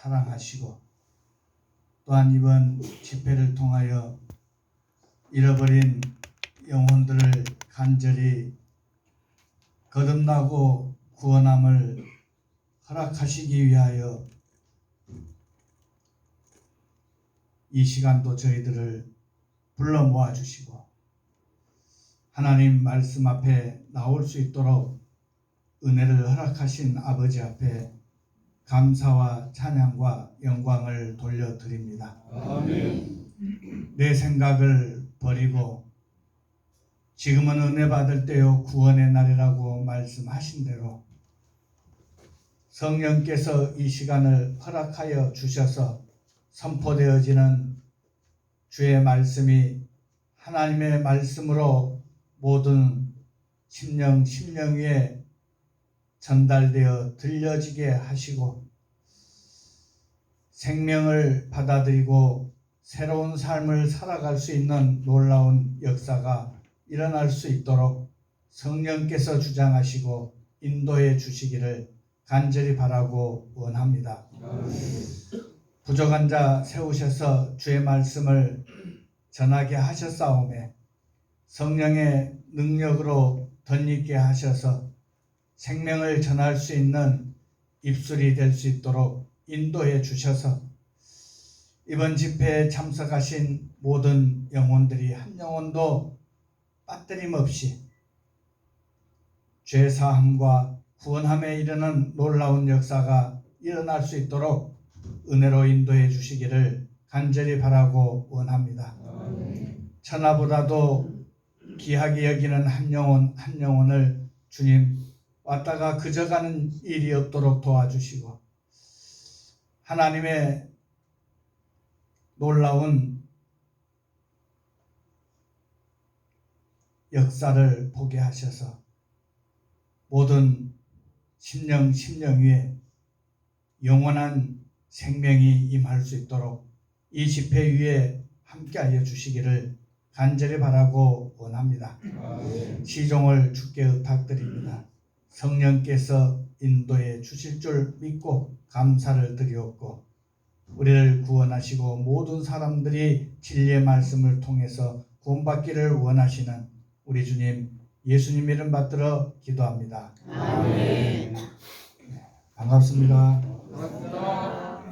사랑하시고 또한 이번 집회를 통하여 잃어버린 영혼들을 간절히 거듭나고 구원함을 허락하시기 위하여 이 시간도 저희들을 불러 모아주시고 하나님 말씀 앞에 나올 수 있도록 은혜를 허락하신 아버지 앞에 감사와 찬양과 영광을 돌려드립니다. 아멘. 내 생각을 버리고 지금은 은혜 받을 때요 구원의 날이라고 말씀하신 대로 성령께서 이 시간을 허락하여 주셔서 선포되어지는 주의 말씀이 하나님의 말씀으로 모든 심령 위에 전달되어 들려지게 하시고 생명을 받아들이고 새로운 삶을 살아갈 수 있는 놀라운 역사가 일어날 수 있도록 성령께서 주장하시고 인도해 주시기를 간절히 바라고 원합니다. 부족한 자 세우셔서 주의 말씀을 전하게 하셨사오매 성령의 능력으로 덧입게 하셔서 생명을 전할 수 있는 입술이 될 수 있도록 인도해 주셔서 이번 집회에 참석하신 모든 영혼들이 한 영혼도 빠뜨림없이 죄사함과 구원함에 이르는 놀라운 역사가 일어날 수 있도록 은혜로 인도해 주시기를 간절히 바라고 원합니다. 천하보다도 귀하게 여기는 한 영혼을 주님 왔다가 그저가는 일이 없도록 도와주시고 하나님의 놀라운 역사를 보게 하셔서 모든 심령 위에 영원한 생명이 임할 수 있도록 이 집회 위에 함께하여 주시기를 간절히 바라고 원합니다. 시종을 주께 의탁드립니다. 성령께서 인도해 주실 줄 믿고 감사를 드리옵고 우리를 구원하시고 모든 사람들이 진리의 말씀을 통해서 구원받기를 원하시는 우리 주님 예수님 이름 받들어 기도합니다. 아멘. 반갑습니다. 반갑습니다.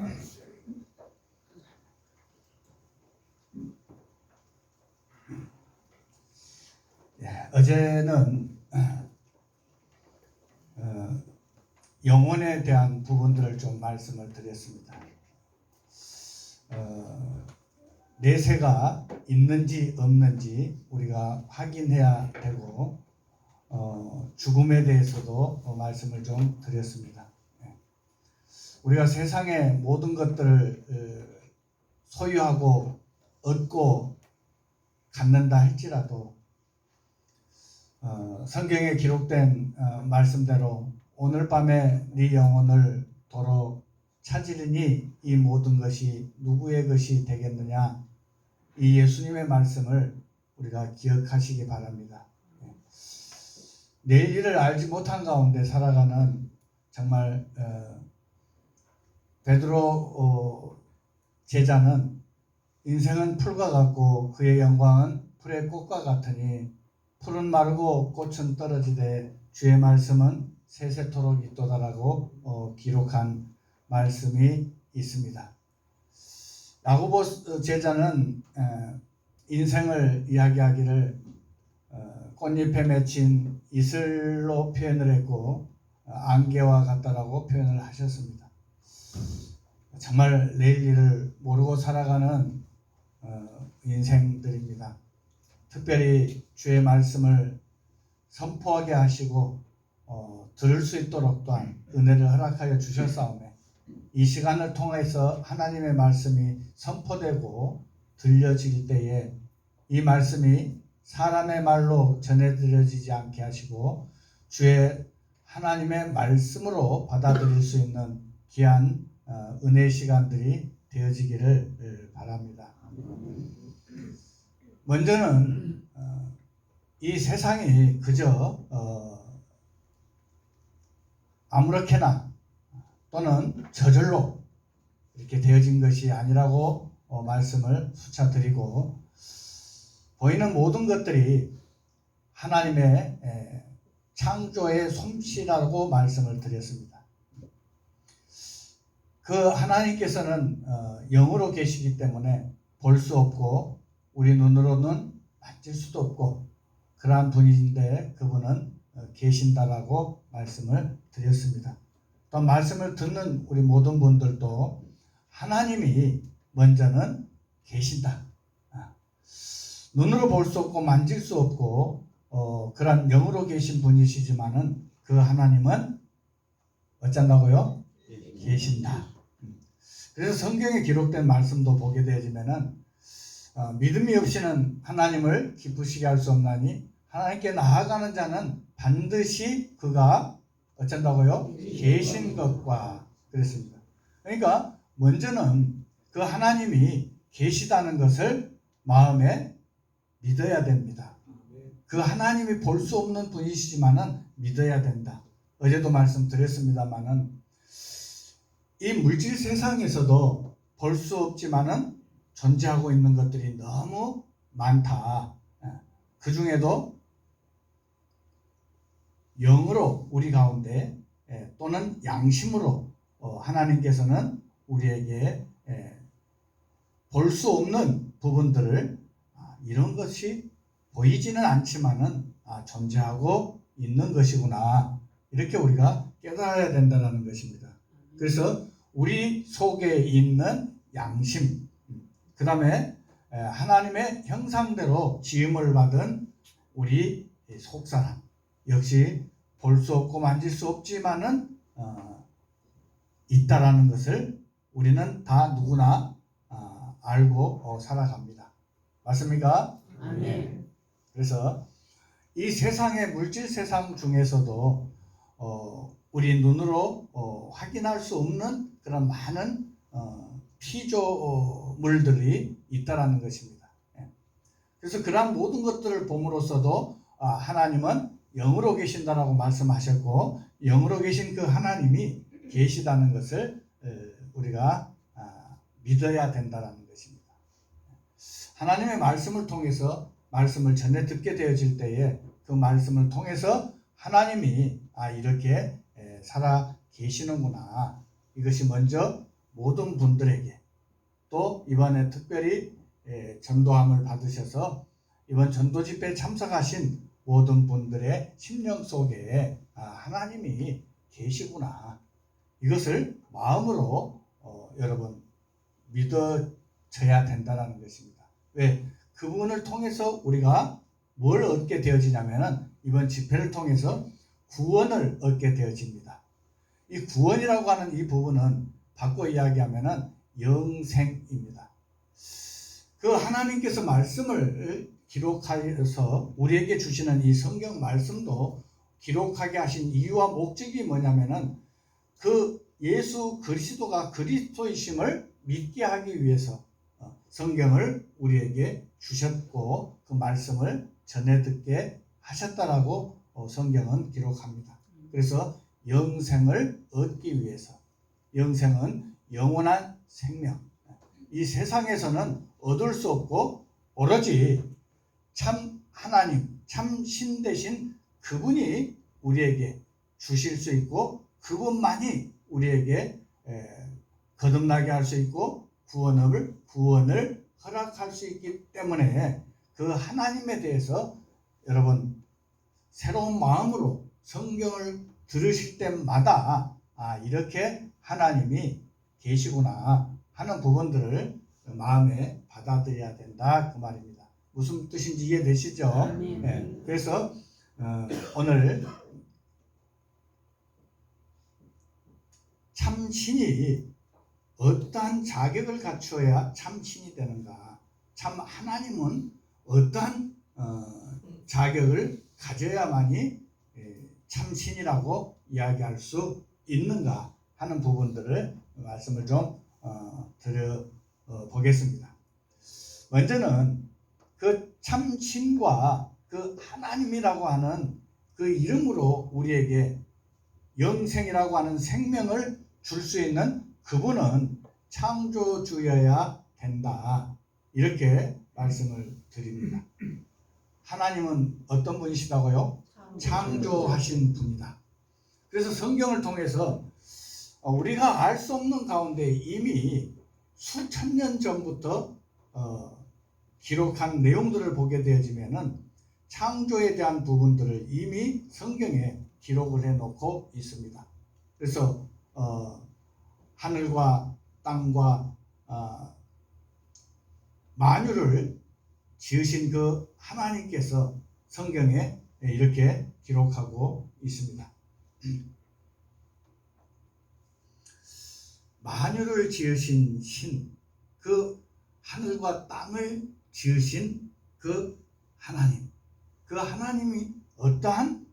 어제는 영혼에 대한 부분들을 좀 말씀을 드렸습니다. 내세가 있는지 없는지 우리가 확인해야 되고 죽음에 대해서도 말씀을 좀 드렸습니다. 우리가 세상의 모든 것들을 소유하고 얻고 갖는다 할지라도 성경에 기록된 말씀대로 오늘 밤에 네 영혼을 도로 찾으리니 이 모든 것이 누구의 것이 되겠느냐, 이 예수님의 말씀을 우리가 기억하시기 바랍니다. 내일 일을 알지 못한 가운데 살아가는 정말 베드로 제자는 인생은 풀과 같고 그의 영광은 풀의 꽃과 같으니 풀은 마르고 꽃은 떨어지되 주의 말씀은 세세토록 있도다라고 기록한 말씀이 있습니다. 야고보 제자는 인생을 이야기하기를 꽃잎에 맺힌 이슬로 표현을 했고 안개와 같다라고 표현을 하셨습니다. 정말 내일 일을 모르고 살아가는 인생들입니다. 특별히 주의 말씀을 선포하게 하시고 들을 수 있도록 또한 은혜를 허락하여 주셨사오매 이 시간을 통해서 하나님의 말씀이 선포되고 들려질 때에 이 말씀이 사람의 말로 전해드려지지 않게 하시고 주의 하나님의 말씀으로 받아들일 수 있는 귀한 은혜 시간들이 되어지기를 바랍니다. 먼저는 이 세상이 그저 아무렇게나 또는 저절로 이렇게 되어진 것이 아니라고 말씀을 수차 드리고, 보이는 모든 것들이 하나님의 창조의 솜씨라고 말씀을 드렸습니다. 그 하나님께서는 영으로 계시기 때문에 볼 수 없고 우리 눈으로는 만질 수도 없고 그러한 분인데 그분은 계신다라고 말씀을 드렸습니다. 또 말씀을 듣는 우리 모든 분들도 하나님이 먼저는 계신다. 눈으로 볼 수 없고 만질 수 없고 그런 영으로 계신 분이시지만은 그 하나님은 어쩐다고요? 계신다. 그래서 성경에 기록된 말씀도 보게 되어지면은 믿음이 없이는 하나님을 기쁘시게 할 수 없나니 하나님께 나아가는 자는 반드시 그가 어쩐다고요? 계신 것과 그랬습니다. 그러니까 먼저는 그 하나님이 계시다는 것을 마음에 믿어야 됩니다. 그 하나님이 볼 수 없는 분이시지만은 믿어야 된다. 어제도 말씀드렸습니다만은 이 물질 세상에서도 볼 수 없지만은 존재하고 있는 것들이 너무 많다. 그 중에도 영으로 우리 가운데 또는 양심으로 하나님께서는 우리에게 볼 수 없는 부분들을 이런 것이 보이지는 않지만은 존재하고 있는 것이구나, 이렇게 우리가 깨달아야 된다는 것입니다. 그래서 우리 속에 있는 양심, 그 다음에 하나님의 형상대로 지음을 받은 우리 속사람, 역시 볼 수 없고 만질 수 없지만은 있다라는 것을 우리는 다 누구나 알고 살아갑니다. 맞습니까? 아멘. 그래서 이 세상의 물질 세상 중에서도 우리 눈으로 확인할 수 없는 그런 많은 피조물들이 있다라는 것입니다. 그래서 그러한 모든 것들을 봄으로써도 하나님은 영으로 계신다라고 말씀하셨고, 영으로 계신 그 하나님이 계시다는 것을 우리가 믿어야 된다라는 것입니다. 하나님의 말씀을 통해서 말씀을 전해 듣게 되어질 때에 그 말씀을 통해서 하나님이 이렇게 살아 계시는구나, 이것이 먼저 모든 분들에게, 또 이번에 특별히 전도함을 받으셔서 이번 전도 집회에 참석하신 모든 분들의 심령 속에 하나님이 계시구나, 이것을 마음으로 여러분 믿어져야 된다는 것입니다. 왜? 그분을 통해서 우리가 뭘 얻게 되어지냐면은 이번 집회를 통해서 구원을 얻게 되어집니다. 이 구원이라고 하는 이 부분은 바꿔 이야기하면은 영생입니다. 그 하나님께서 말씀을 기록하여서 우리에게 주시는 이 성경 말씀도 기록하게 하신 이유와 목적이 뭐냐면은 그 예수 그리스도가 그리스도이심을 믿게 하기 위해서 성경을 우리에게 주셨고 그 말씀을 전해 듣게 하셨다라고 성경은 기록합니다. 그래서 영생을 얻기 위해서, 영생은 영원한 생명, 이 세상에서는 얻을 수 없고 오로지 참 하나님, 참 신 되신 그분이 우리에게 주실 수 있고 그분만이 우리에게 거듭나게 할 수 있고 구원을 허락할 수 있기 때문에 그 하나님에 대해서 여러분 새로운 마음으로 성경을 들으실 때마다 이렇게 하나님이 계시구나 하는 부분들을 마음에 받아들여야 된다, 그 말입니다. 무슨 뜻인지 이해되시죠? 네. 그래서 오늘 참신이 어떠한 자격을 갖추어야 참신이 되는가, 참 하나님은 어떠한 자격을 가져야만이 참신이라고 이야기할 수 있는가 하는 부분들을 말씀을 좀 드려보겠습니다. 먼저는 그 참신과 그 하나님이라고 하는 그 이름으로 우리에게 영생이라고 하는 생명을 줄 수 있는 그분은 창조주여야 된다. 이렇게 말씀을 드립니다. 하나님은 어떤 분이시다고요? 창조하신 분이다. 그래서 성경을 통해서 우리가 알 수 없는 가운데 이미 수천 년 전부터 기록한 내용들을 보게 되어지면은 창조에 대한 부분들을 이미 성경에 기록을 해놓고 있습니다. 그래서 하늘과 땅과 만유를 지으신 그 하나님께서 성경에 이렇게 기록하고 있습니다. 만유를 지으신 신, 그 하늘과 땅을 지으신 그 하나님, 그 하나님이 어떠한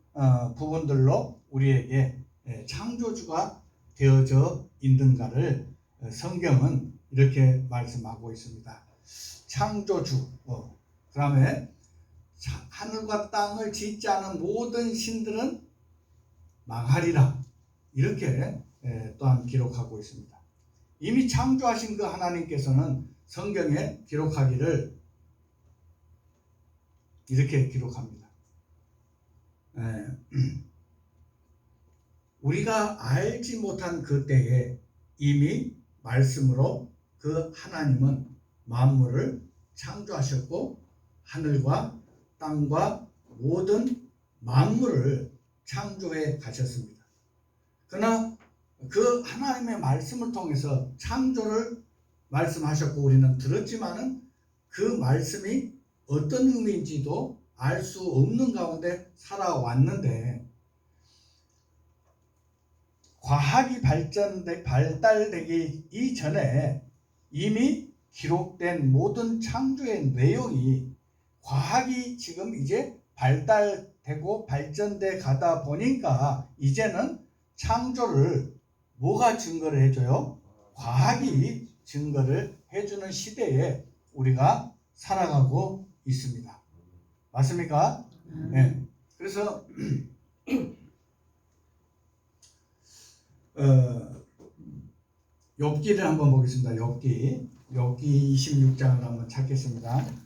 부분들로 우리에게 창조주가 되어져 있는가를 성경은 이렇게 말씀하고 있습니다. 창조주, 그 다음에 하늘과 땅을 짓지 않은 모든 신들은 망하리라, 이렇게 또한 기록하고 있습니다. 이미 창조하신 그 하나님께서는 성경에 기록하기를 이렇게 기록합니다. 우리가 알지 못한 그 때에 이미 말씀으로 그 하나님은 만물을 창조하셨고 하늘과 땅과 모든 만물을 창조해 가셨습니다. 그러나 그 하나님의 말씀을 통해서 창조를 말씀하셨고 우리는 들었지만은 그 말씀이 어떤 의미인지도 알 수 없는 가운데 살아왔는데, 과학이 발달되기 이전에 이미 기록된 모든 창조의 내용이 과학이 지금 이제 발달되고 발전돼 가다 보니까 이제는 창조를 뭐가 증거를 해줘요? 과학이 증거를 해주는 시대에 우리가 살아가고 있습니다. 맞습니까? 네. 그래서 욥기를 한번 보겠습니다. 욥기 26장을 한번 찾겠습니다.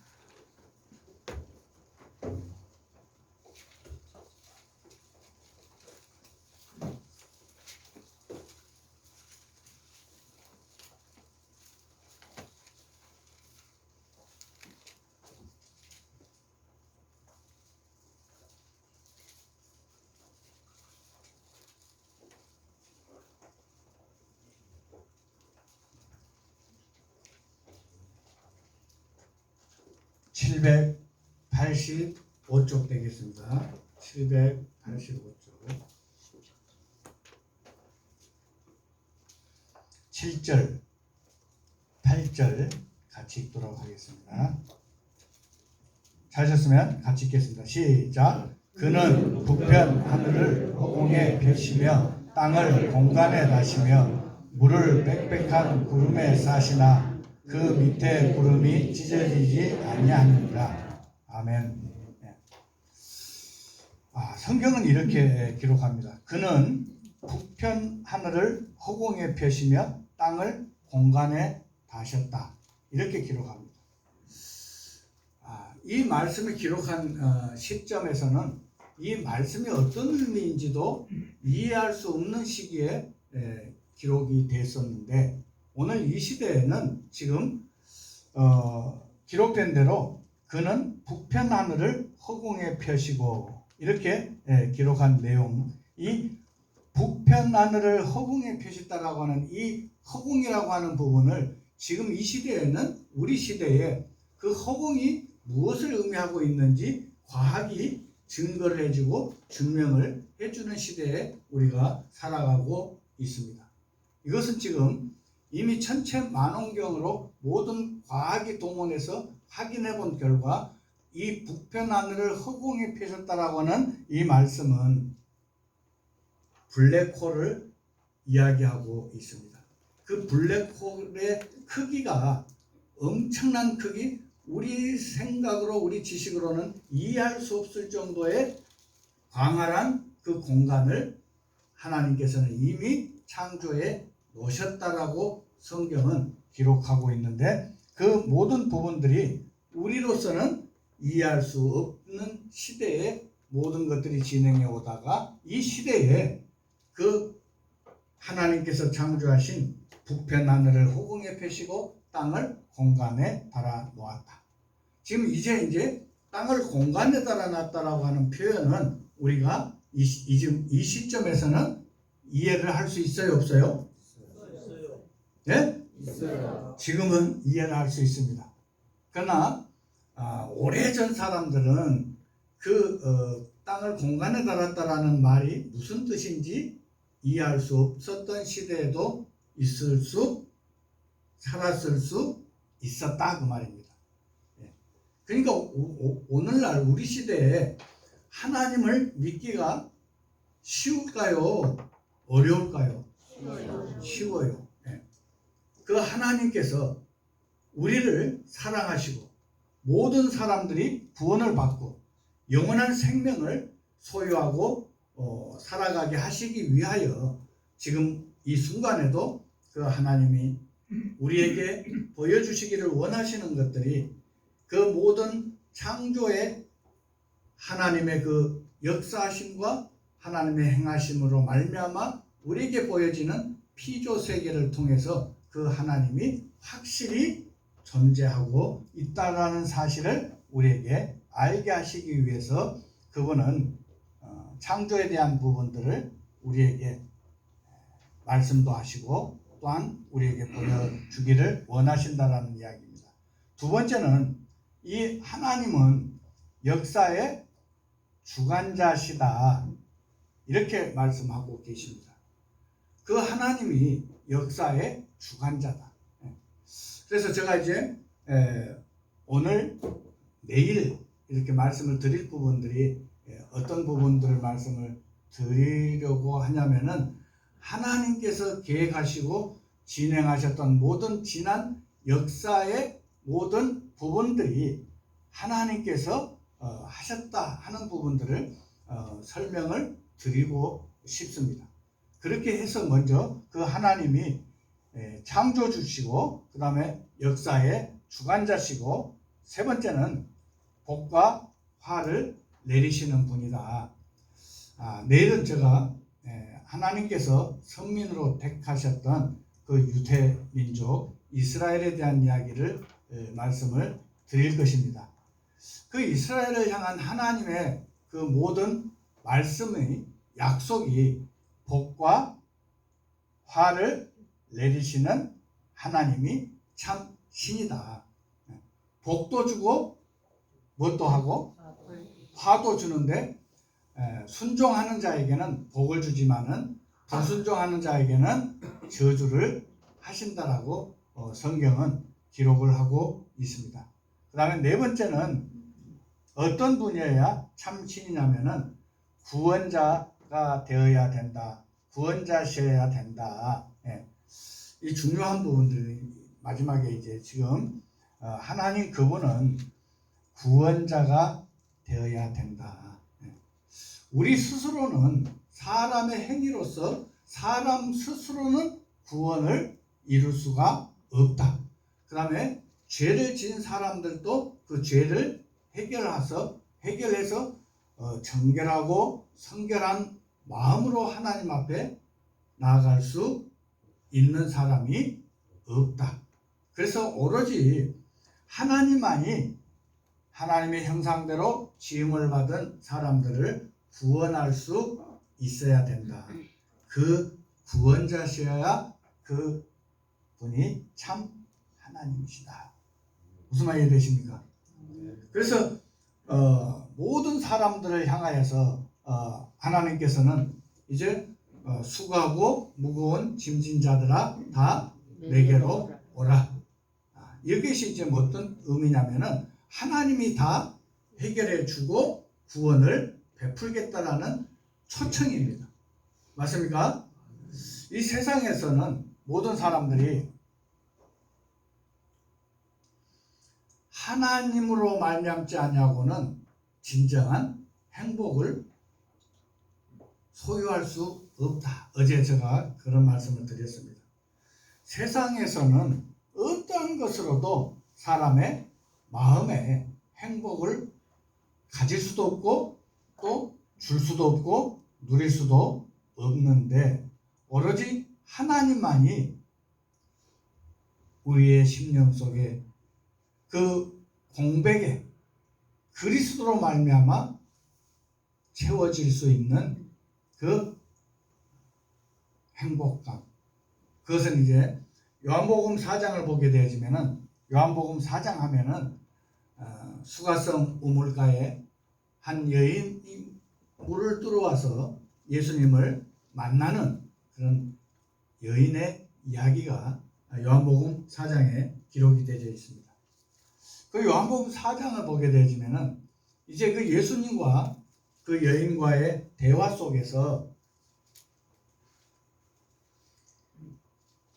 (785쪽) 되겠습니다. 785쪽 7절 8절 같이 읽도록 하겠습니다. 찾으셨으면 같이 읽겠습니다. 시작. 그는 북편 하늘을 허공에 펴시며 땅을 공간에 다시며 물을 빽빽한 구름에 싸시나 그 밑에 구름이 찢어지지 아니하니라. 아멘. 성경은 이렇게 기록합니다. 그는 북편 하늘을 허공에 펴시며 땅을 공간에 다셨다. 이렇게 기록합니다. 이 말씀을 기록한 시점에서는 이 말씀이 어떤 의미인지도 이해할 수 없는 시기에 기록이 됐었는데, 오늘 이 시대에는 지금 기록된 대로 그는 북편 하늘을 허공에 펴시고 이렇게 기록한 내용, 이 북편 하늘을 허공에 펴셨다라고 하는 이 허공이라고 하는 부분을 지금 이 시대에는, 우리 시대에 그 허공이 무엇을 의미하고 있는지 과학이 증거를 해주고 증명을 해주는 시대에 우리가 살아가고 있습니다. 이것은 지금 이미 천체만원경으로 모든 과학이 동원해서 확인해 본 결과 이 북편 하늘을 허공에 펴셨다라고 하는 이 말씀은 블랙홀을 이야기하고 있습니다. 그 블랙홀의 크기가 엄청난 크기, 우리 생각으로, 우리 지식으로는 이해할 수 없을 정도의 광활한 그 공간을 하나님께서는 이미 창조해 놓으셨다라고 성경은 기록하고 있는데 그 모든 부분들이 우리로서는 이해할 수 없는 시대에 모든 것들이 진행해 오다가 이 시대에 그 하나님께서 창조하신 북편 하늘을 허공에 펴시고 땅을 공간에 달아 놓았다. 지금 이제 땅을 공간에 달아 놨다라고 하는 표현은 우리가 이 시점에서는 이해를 할 수 있어요, 없어요? 네? 있어요. 지금은 이해를 할 수 있습니다. 그러나 오래전 사람들은 땅을 공간에 달았다라는 말이 무슨 뜻인지 이해할 수 없었던 시대에도 살았을 수 있었다 그 말입니다. 그러니까 오늘날 우리 시대에 하나님을 믿기가 쉬울까요? 어려울까요? 쉬워요. 그 하나님께서 우리를 사랑하시고 모든 사람들이 구원을 받고 영원한 생명을 소유하고 살아가게 하시기 위하여 지금 이 순간에도 그 하나님이 우리에게 보여주시기를 원하시는 것들이 그 모든 창조의 하나님의 그 역사하심과 하나님의 행하심으로 말미암아 우리에게 보여지는 피조 세계를 통해서 그 하나님이 확실히 존재하고 있다라는 사실을 우리에게 알게 하시기 위해서 그분은 창조에 대한 부분들을 우리에게 말씀도 하시고 또한 우리에게 보여주기를 원하신다라는 이야기입니다. 두 번째는 이 하나님은 역사의 주관자시다 이렇게 말씀하고 계십니다. 그 하나님이 역사의 주관자다. 그래서 제가 이제 오늘 내일 이렇게 말씀을 드릴 부분들이 어떤 부분들을 말씀을 드리려고 하냐면은 하나님께서 계획하시고 진행하셨던 모든 지난 역사의 모든 부분들이 하나님께서 하셨다 하는 부분들을 설명을 드리고 싶습니다. 그렇게 해서 먼저 그 하나님이 창조주시고 그 다음에 역사의 주관자시고 세 번째는 복과 화를 내리시는 분이다. 내일은 제가 하나님께서 선민으로 택하셨던 그 유대 민족 이스라엘에 대한 이야기를 말씀을 드릴 것입니다. 그 이스라엘을 향한 하나님의 그 모든 말씀의 약속이 복과 화를 내리시는 하나님이 참 신이다. 복도 주고 뭣도 하고 화도 주는데 순종하는 자에게는 복을 주지만은 불순종하는 자에게는 저주를 하신다라고 성경은 기록을 하고 있습니다. 그 다음에 네 번째는 어떤 분이어야 참 신이냐면은 구원자가 되어야 된다. 구원자셔야 된다. 이 중요한 부분들이 마지막에 이제 지금 하나님 그분은 구원자가 되어야 된다. 우리 스스로는 사람의 행위로서 사람 스스로는 구원을 이룰 수가 없다. 그 다음에 죄를 지은 사람들도 그 죄를 해결해서 정결하고 성결한 마음으로 하나님 앞에 나아갈 수 있는 사람이 없다. 그래서 오로지 하나님만이 하나님의 형상대로 지음을 받은 사람들을 구원할 수 있어야 된다. 그 구원자셔야 그 분이 참 하나님이시다. 무슨 말이 되십니까? 그래서 모든 사람들을 향하여서 하나님께서는 이제 수고하고 무거운 짐진 자들아 다 내게로 오라. 이것이 이제 어떤 의미냐면은 하나님이 다 해결해 주고 구원을 베풀겠다라는 초청입니다. 맞습니까? 이 세상에서는 모든 사람들이 하나님으로 말미암지 아니하고는 진정한 행복을 소유할 수 없다. 어제 제가 그런 말씀을 드렸습니다. 세상에서는 어떠한 것으로도 사람의 마음에 행복을 가질 수도 없고 또 줄 수도 없고 누릴 수도 없는데 오로지 하나님만이 우리의 심령 속에 그 공백에 그리스도로 말미암아 채워질 수 있는 그 행복감, 그것은 이제 요한복음 4장을 보게 되어지면은 요한복음 4장 하면은 수가성 우물가에 한 여인이 물을 뚫어와서 예수님을 만나는 그런 여인의 이야기가 요한복음 4장에 기록이 되어 있습니다. 그 요한복음 4장을 보게 되어지면은 이제 그 예수님과 그 여인과의 대화 속에서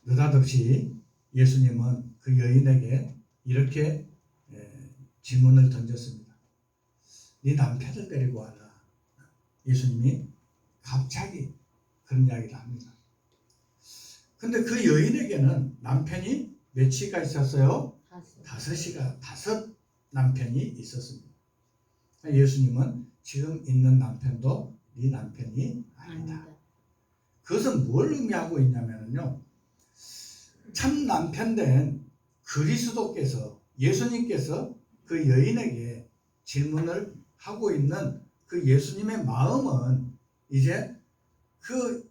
느닷없이 예수님은 그 여인에게 이렇게 질문을 던졌습니다. 네 남편을 데리고 와라. 예수님이 갑자기 그런 이야기를 합니다. 근데 그 여인에게는 남편이 몇이가 있었어요? 다섯 남편이 있었습니다. 예수님은 지금 있는 남편도 네 남편이 아니다. 그것은 뭘 의미하고 있냐면요. 참 남편 된 그리스도께서 예수님께서 그 여인에게 질문을 하고 있는 그 예수님의 마음은 이제 그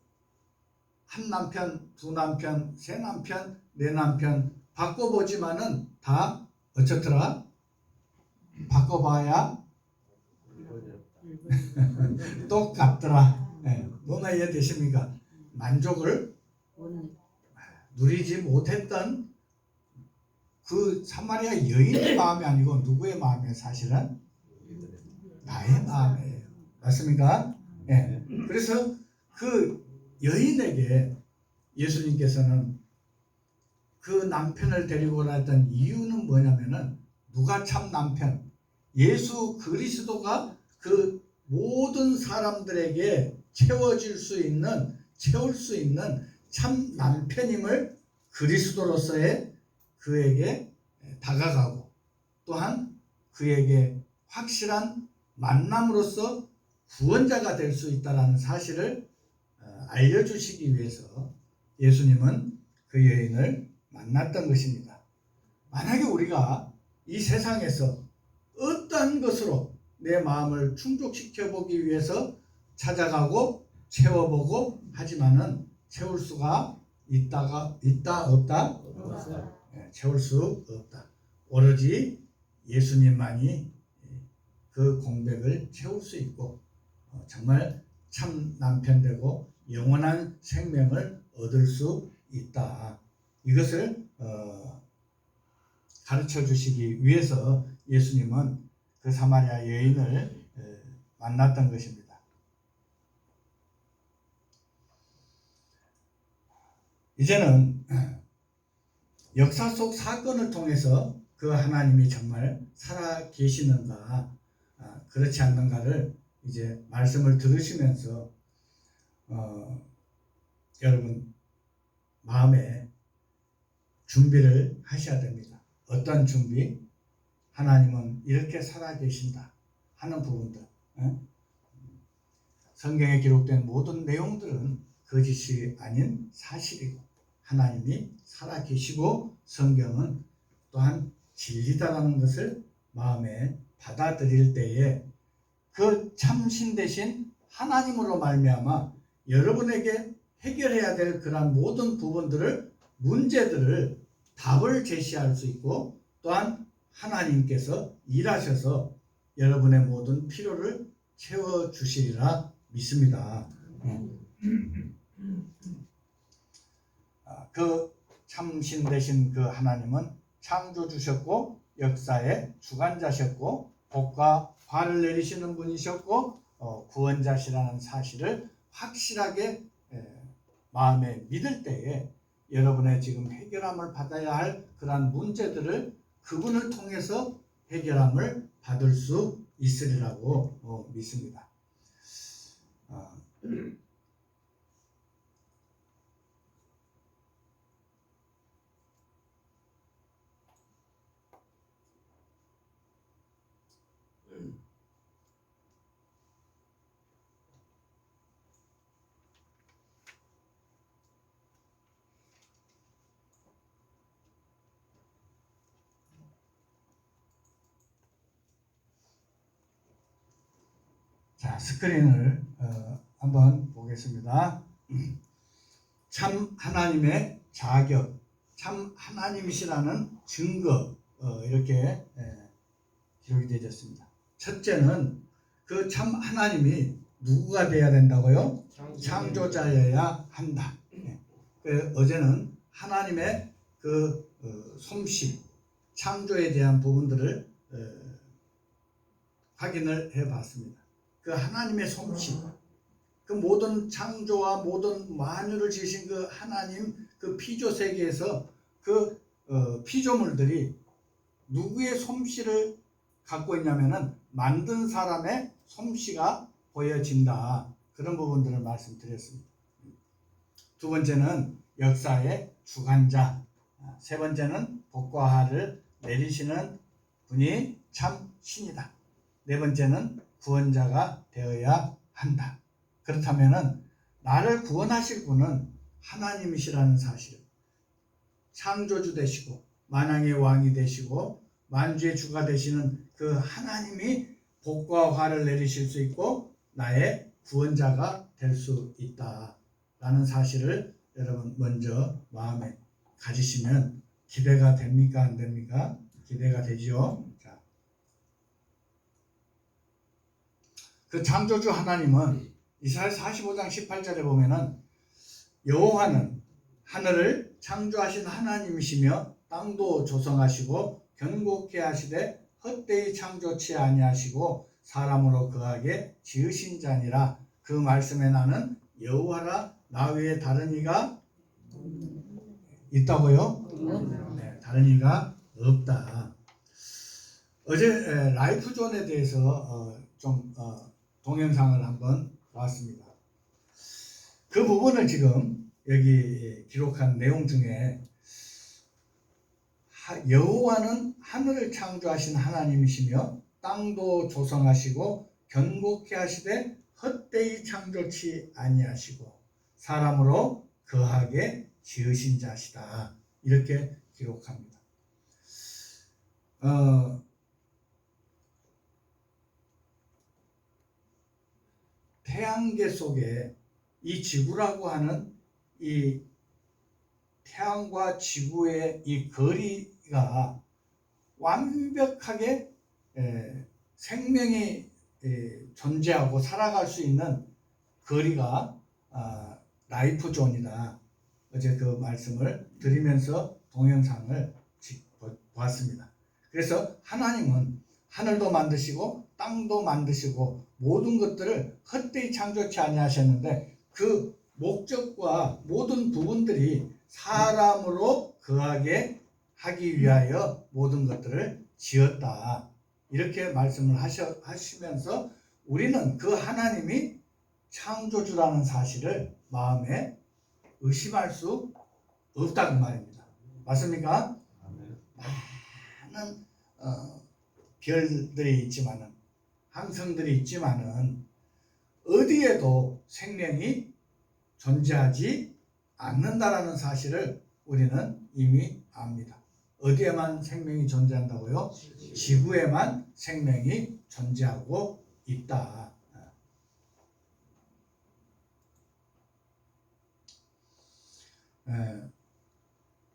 한 남편, 두 남편, 세 남편, 네 남편 바꿔보지만은 다 어쩌더라? 바꿔봐야 똑같더라. 네. 뭐가 이해되십니까? 만족을 누리지 못했던 그 사마리아 여인의 마음이 아니고 누구의 마음이에요? 사실은 나의 마음이에요. 맞습니까? 네. 그래서 그 여인에게 예수님께서는 그 남편을 데리고 오라 했던 이유는 뭐냐면은 누가 참 남편? 예수 그리스도가 그 모든 사람들에게 채울 수 있는 참 남편임을 그리스도로서의 그에게 다가가고 또한 그에게 확실한 만남으로써 구원자가 될 수 있다는 사실을 알려주시기 위해서 예수님은 그 여인을 만났던 것입니다. 만약에 우리가 이 세상에서 어떠한 것으로 내 마음을 충족시켜 보기 위해서 찾아가고 채워보고 하지만은 채울 수가 있다 없다? 네, 채울 수 없다. 오로지 예수님만이 그 공백을 채울 수 있고 정말 참 남편 되고 영원한 생명을 얻을 수 있다. 이것을 가르쳐 주시기 위해서 예수님은 그 사마리아 여인을 만났던 것입니다. 이제는 역사 속 사건을 통해서 그 하나님이 정말 살아 계시는가 그렇지 않는가를 이제 말씀을 들으시면서 여러분 마음에 준비를 하셔야 됩니다. 어떤 준비? 하나님은 이렇게 살아 계신다 하는 부분들. 성경에 기록된 모든 내용들은 거짓이 아닌 사실이고 하나님이 살아 계시고 성경은 또한 진리다라는 것을 마음에 받아들일 때에 그 참신 대신 하나님으로 말미암아 여러분에게 해결해야 될 그러한 모든 부분들을 문제들을 답을 제시할 수 있고 또한 하나님께서 일하셔서 여러분의 모든 필요를 채워주시리라 믿습니다. 그 참신 되신 그 하나님은 창조 주셨고 역사의 주관자셨고 복과 화를 내리시는 분이셨고 구원자시라는 사실을 확실하게 마음에 믿을 때에 여러분의 지금 해결함을 받아야 할 그러한 문제들을 그분을 통해서 해결함을 받을 수 있으리라고 믿습니다. 자, 스크린을 한번 보겠습니다. 참 하나님의 자격, 참 하나님이시라는 증거, 이렇게 기록이 되어졌습니다. 첫째는 그 참 하나님이 누구가 돼야 된다고요? 창조자여야 한다. 어제는 하나님의 그 솜씨, 창조에 대한 부분들을 확인을 해봤습니다. 그 하나님의 솜씨, 그 모든 창조와 모든 만유를 지으신 그 하나님 그 피조 세계에서 그 피조물들이 누구의 솜씨를 갖고 있냐면은 만든 사람의 솜씨가 보여진다. 그런 부분들을 말씀드렸습니다. 두 번째는 역사의 주관자, 세 번째는 복과 화를 내리시는 분이 참 신이다. 네 번째는 구원자가 되어야 한다. 그렇다면은 나를 구원하실 분은 하나님이시라는 사실, 창조주 되시고 만왕의 왕이 되시고 만주의 주가 되시는 그 하나님이 복과 화를 내리실 수 있고 나의 구원자가 될 수 있다라는 사실을 여러분 먼저 마음에 가지시면 기대가 됩니까? 안 됩니까? 기대가 되죠. 자, 그 창조주 하나님은 이사야 45장 18절에 보면은 여호와는 하늘을 창조하신 하나님이시며 땅도 조성하시고 견고케 하시되 헛되이 창조치 아니하시고 사람으로 거하게 지으신 자니라. 그 말씀에 나는 여호와라 나 외에 다른 이가 있다고요? 네, 다른 이가 없다. 어제 라이프존에 대해서 좀 동영상을 한번 봤습니다. 그 부분을 지금 여기 기록한 내용 중에 여호와는 하늘을 창조하신 하나님이시며 땅도 조성하시고 견고케 하시되 헛되이 창조치 아니하시고 사람으로 거하게 지으신 자시다. 이렇게 기록합니다. 태양계 속에 이 지구라고 하는 이 태양과 지구의 이 거리가 완벽하게 생명이 존재하고 살아갈 수 있는 거리가 라이프존이다. 어제 그 말씀을 드리면서 동영상을 보았습니다. 그래서 하나님은 하늘도 만드시고 땅도 만드시고 모든 것들을 헛되이 창조치 아니하셨는데 그 목적과 모든 부분들이 사람으로 거하게 하기 위하여 모든 것들을 지었다. 이렇게 말씀을 하시면서 우리는 그 하나님이 창조주라는 사실을 마음에 의심할 수 없다는 말입니다. 맞습니까? 많은 별들이 있지만은 항성들이 있지만은 어디에도 생명이 존재하지 않는다라는 사실을 우리는 이미 압니다. 어디에만 생명이 존재한다고요? 지구에만 생명이 존재하고 있다.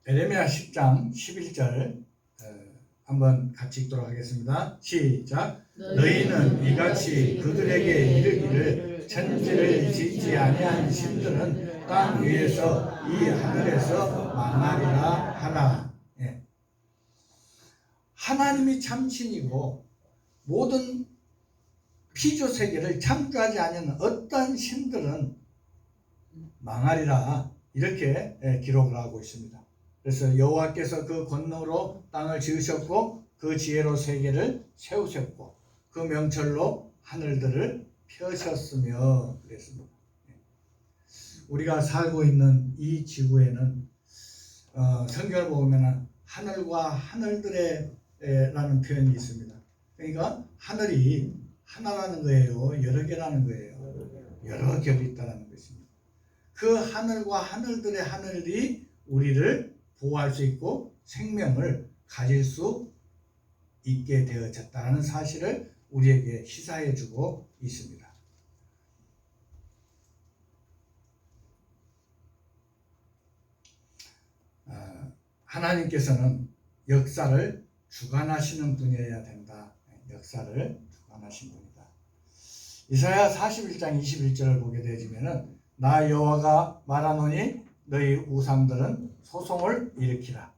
에레미야 10장 11절 한번 같이 읽도록 하겠습니다. 시작. 너희는 이같이 그들에게 이르기를 천지를 짓지 아니한 신들은 땅 위에서 이 하늘에서 망하리라 하라. 예. 하나님이 참신이고 모든 피조 세계를 창조하지 않은 어떤 신들은 망하리라. 이렇게 기록을 하고 있습니다. 그래서 여호와께서 그 권능으로 땅을 지으셨고 그 지혜로 세계를 세우셨고 그 명철로 하늘들을 펴셨으며 그랬습니다. 우리가 살고 있는 이 지구에는 성경을 보면 하늘과 하늘들의 라는 표현이 있습니다. 그러니까 하늘이 하나라는 거예요. 여러 개라는 거예요. 여러 결이 있다는 것입니다. 그 하늘과 하늘들의 하늘이 우리를 보호할 수 있고 생명을 가질 수 있게 되어졌다는 사실을 우리에게 시사해 주고 있습니다. 하나님께서는 역사를 주관하시는 분이어야 된다. 역사를 주관하신 분이다. 이사야 41장 21절을 보게 되지면은 나 여호와가 말하노니 너희 우상들은 소송을 일으키라.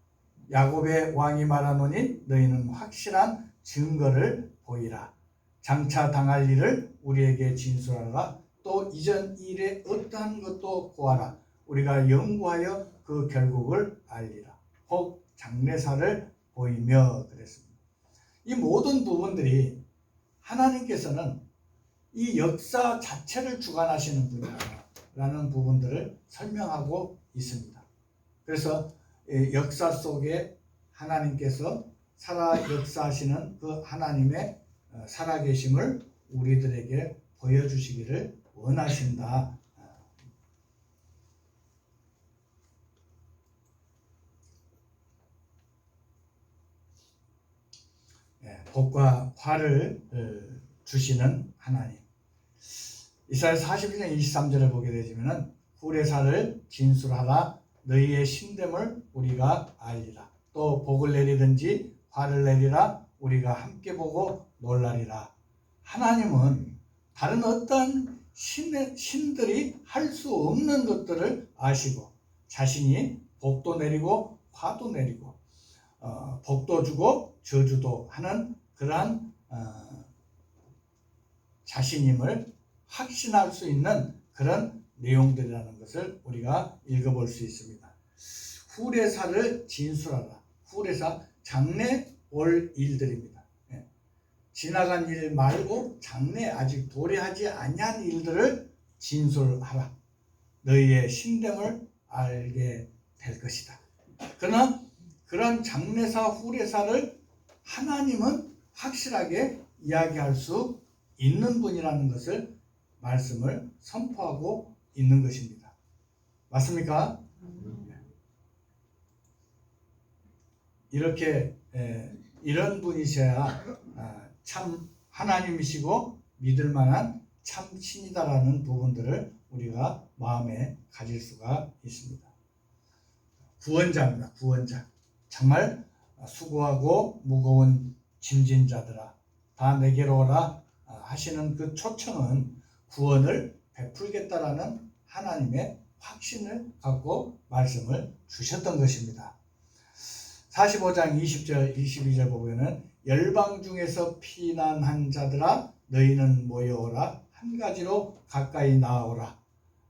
야곱의 왕이 말하노니 너희는 확실한 증거를 보이라. 장차 당할 일을 우리에게 진술하라. 또 이전 일에 어떠한 것도 고하라. 우리가 연구하여 그 결국을 알리라. 혹 장래사를 보이며 그랬습니다. 이 모든 부분들이 하나님께서는 이 역사 자체를 주관하시는 분이라는 부분들을 설명하고 있습니다. 그래서 역사 속에 하나님께서 살아 역사하시는 그 하나님의 살아계심을 우리들에게 보여주시기를 원하신다. 복과 화를 주시는 하나님. 이사야 41장 23절에 보게 되지면은 후레사를 진술하라. 너희의 신됨을 우리가 알리라. 또 복을 내리든지 화를 내리라. 우리가 함께 보고 놀라리라. 하나님은 다른 어떤 신들이 할 수 없는 것들을 아시고 자신이 복도 내리고 화도 내리고 복도 주고 저주도 하는 그러한 자신임을 확신할 수 있는 그런 내용들이라는 것을 우리가 읽어볼 수 있습니다. 후레사를 진술하라. 후레사 장래 올 일들입니다. 지나간 일 말고 장래 아직 도래하지 아니한 일들을 진술하라. 너희의 신됨을 알게 될 것이다. 그러나 그런 장래사 후레사를 하나님은 확실하게 이야기할 수 있는 분이라는 것을 말씀을 선포하고 있는 것입니다. 맞습니까? 이렇게 이런 분이셔야 참 하나님이시고 믿을 만한 참 신이다라는 부분들을 우리가 마음에 가질 수가 있습니다. 구원자입니다. 구원자. 정말 수고하고 무거운 짐진 자들아 다 내게로 오라 하시는 그 초청은 구원을 베풀겠다라는 하나님의 확신을 갖고 말씀을 주셨던 것입니다. 45장 20절 22절 보면은 열방 중에서 피난한 자들아 너희는 모여오라. 한 가지로 가까이 나아오라.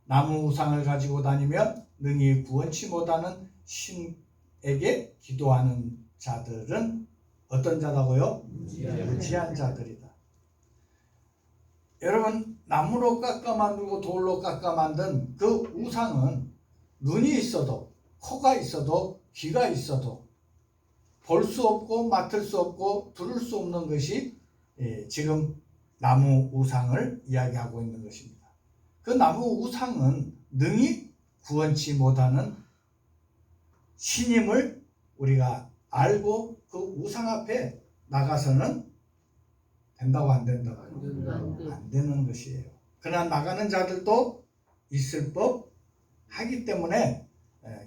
나무 우상을 가지고 다니며 능히 구원치 못하는 신에게 기도하는 자들은 어떤 자라고요? 무지한 자들이다. 여러분, 나무로 깎아 만들고 돌로 깎아 만든 그 우상은 눈이 있어도 코가 있어도 귀가 있어도 볼 수 없고 맡을 수 없고 들을 수 없는 것이 지금 나무 우상을 이야기하고 있는 것입니다. 그 나무 우상은 능히 구원치 못하는 신임을 우리가 알고 그 우상 앞에 나가서는 된다고 안 된다고? 안 되는 것이에요. 그러나 나가는 자들도 있을 법 하기 때문에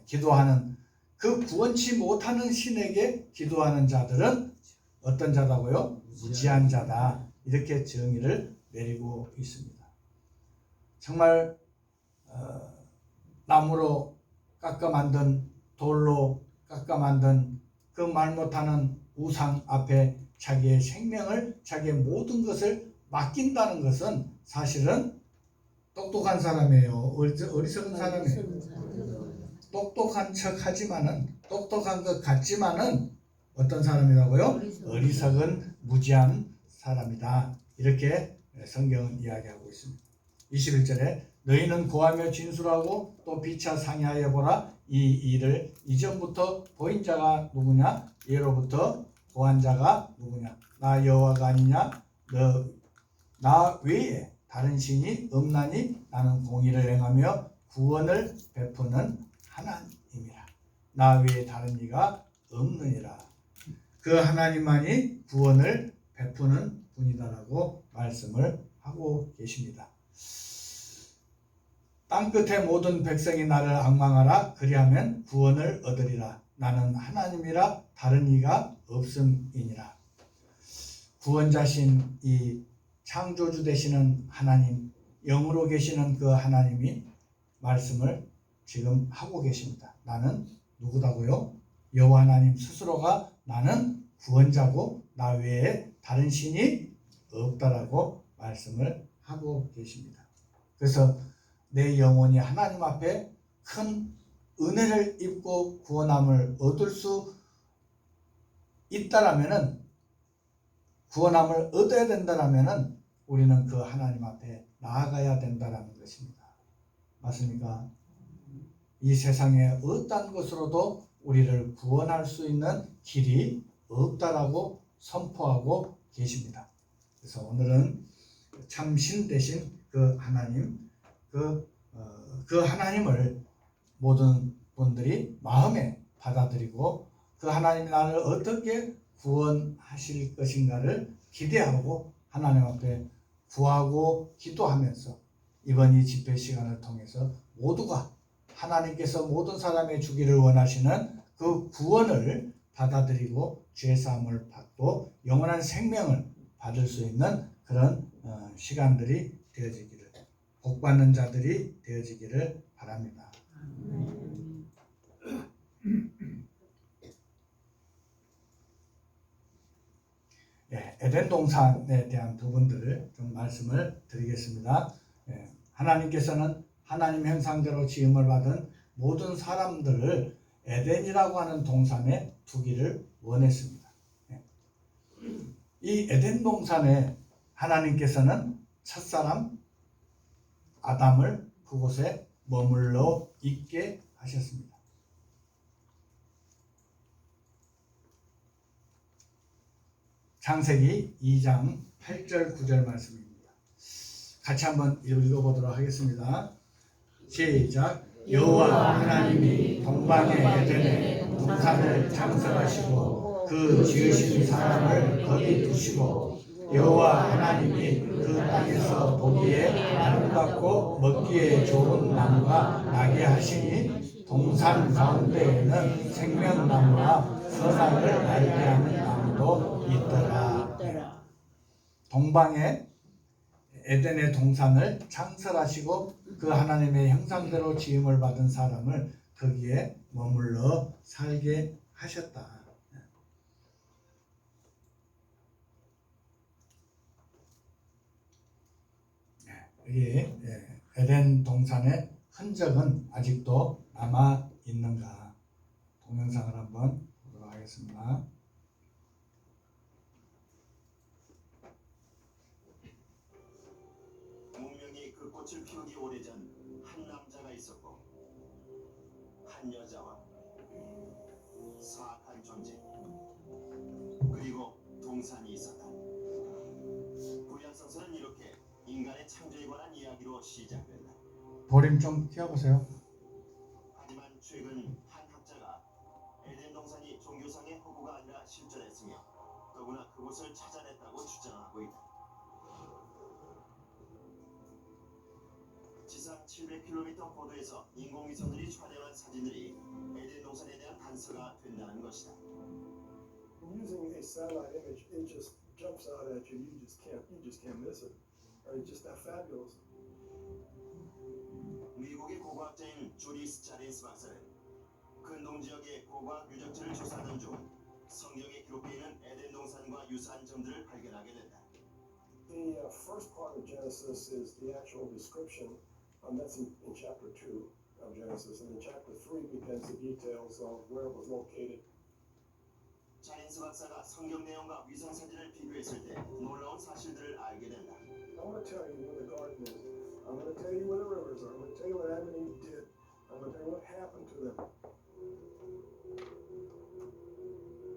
기도하는 그 구원치 못하는 신에게 기도하는 자들은 어떤 자다고요? 무지한 자다. 이렇게 정의를 내리고 있습니다. 정말 나무로 깎아 만든 돌로 깎아 만든 그 말 못하는 우상 앞에 자기의 생명을 자기의 모든 것을 맡긴다는 것은 사실은 똑똑한 사람이에요. 어리석은 사람이에요. 똑똑한 척 하지만은 똑똑한 것 같지만은 어떤 사람이라고요? 어리석은 무지한 사람이다. 이렇게 성경은 이야기하고 있습니다. 21절에 너희는 고하며 진술하고 또 비차 상의하여 보라. 이 일을 이전부터 보인 자가 누구냐? 예로부터 고한 자가 누구냐? 나 여호와가 아니냐? 나 외에 다른 신이 없나니 나는 공의를 행하며 구원을 베푸는 하나님이라. 나 외에 다른 이가 없느니라. 그 하나님만이 구원을 베푸는 분이다라고 말씀을 하고 계십니다. 땅끝의 모든 백성이 나를 앙망하라. 그리하면 구원을 얻으리라. 나는 하나님이라 다른 이가 없음이니라. 구원자신 이 창조주 되시는 하나님, 영으로 계시는 그 하나님이 말씀을 지금 하고 계십니다. 나는 누구다고요? 여호와 하나님 스스로가 나는 구원자고 나 외에 다른 신이 없다라고 말씀을 하고 계십니다. 그래서 내 영혼이 하나님 앞에 큰 은혜를 입고 구원함을 얻을 수 있다라면은, 구원함을 얻어야 된다라면은 우리는 그 하나님 앞에 나아가야 된다라는 것입니다. 맞습니까? 이 세상에 어떤 것으로도 우리를 구원할 수 있는 길이 없다라고 선포하고 계십니다. 그래서 오늘은 참신 되신 그 하나님, 그 하나님을 모든 분들이 마음에 받아들이고 그 하나님이 나를 어떻게 구원하실 것인가를 기대하고 하나님 앞에 구하고 기도하면서 이번 이 집회 시간을 통해서 모두가 하나님께서 모든 사람의 주기를 원하시는 그 구원을 받아들이고 죄사함을 받고 영원한 생명을 받을 수 있는 그런 시간들이 되어지기를, 복받는 자들이 되어지기를 바랍니다. 에덴 동산에 대한 부분들을 좀 말씀을 드리겠습니다. 하나님께서는 하나님 형상대로 지음을 받은 모든 사람들을 에덴이라고 하는 동산에 두기를 원했습니다. 이 에덴 동산에 하나님께서는 첫사람 아담을 그곳에 머물러 있게 하셨습니다. 창세기 2장 8절 9절 말씀입니다. 같이 한번 읽어보도록 하겠습니다. 시작. 여호와 하나님이 동방의 에덴에 동산을 창설하시고 그 지으신 사람을 거기 두시고 여호와 하나님이 그 땅에서 보기에 아름답고 먹기에 좋은 나무가 나게 하시니 동산 가운데에는 생명나무와 선악을 알게 하는 나무도 있더라. 동방에 에덴의 동산을 창설하시고 그 하나님의 형상대로 지음을 받은 사람을 거기에 머물러 살게 하셨다. 이 에덴 동산의 흔적은 아직도 남아 있는가? 동영상을 한번 보도록 하겠습니다. 문명이 그 꽃을 피우기 오래전 한 남자가 있었고 한 여자와 사악한 존재 그리고 동산이 있었다. 구약성서는 이렇게 인간의 창조에 관한 이야기로 시작된다. 볼륨 좀 키워보세요. 하지만 최근 한 학자가 에덴 동산이 종교상의 허구가 아니라 실존했으며 더구나 그곳을 찾아냈다고 주장하고 있다. 지상 700km 고도에서 인공위성들이 촬영한 사진들이 에덴 동산에 대한 단서가 된다는 것이다. Using a satellite image, it just jumps out at you. You just can't miss it. It's just that fabulous. 미국의 고고학자인 주리스 자린스 박사는 근동 지역의 고고학 유적지를 조사하던 중 성경에 기록되어 있는 에덴 동산과 유사한 점들을 발견하게 된다. The first part of Genesis is the actual description. That's in chapter 2 of Genesis. And in chapter 3 begins the details of where it was located. 자린스 박사가 성경 내용과 위성 사진을 비교했을 때 놀라운 사실들을 알게 된다. I'm going to tell you where the garden is. I'm going to tell you where the rivers are. I'm going to tell you what Adam and Eve did. I'm going to tell you what happened to them.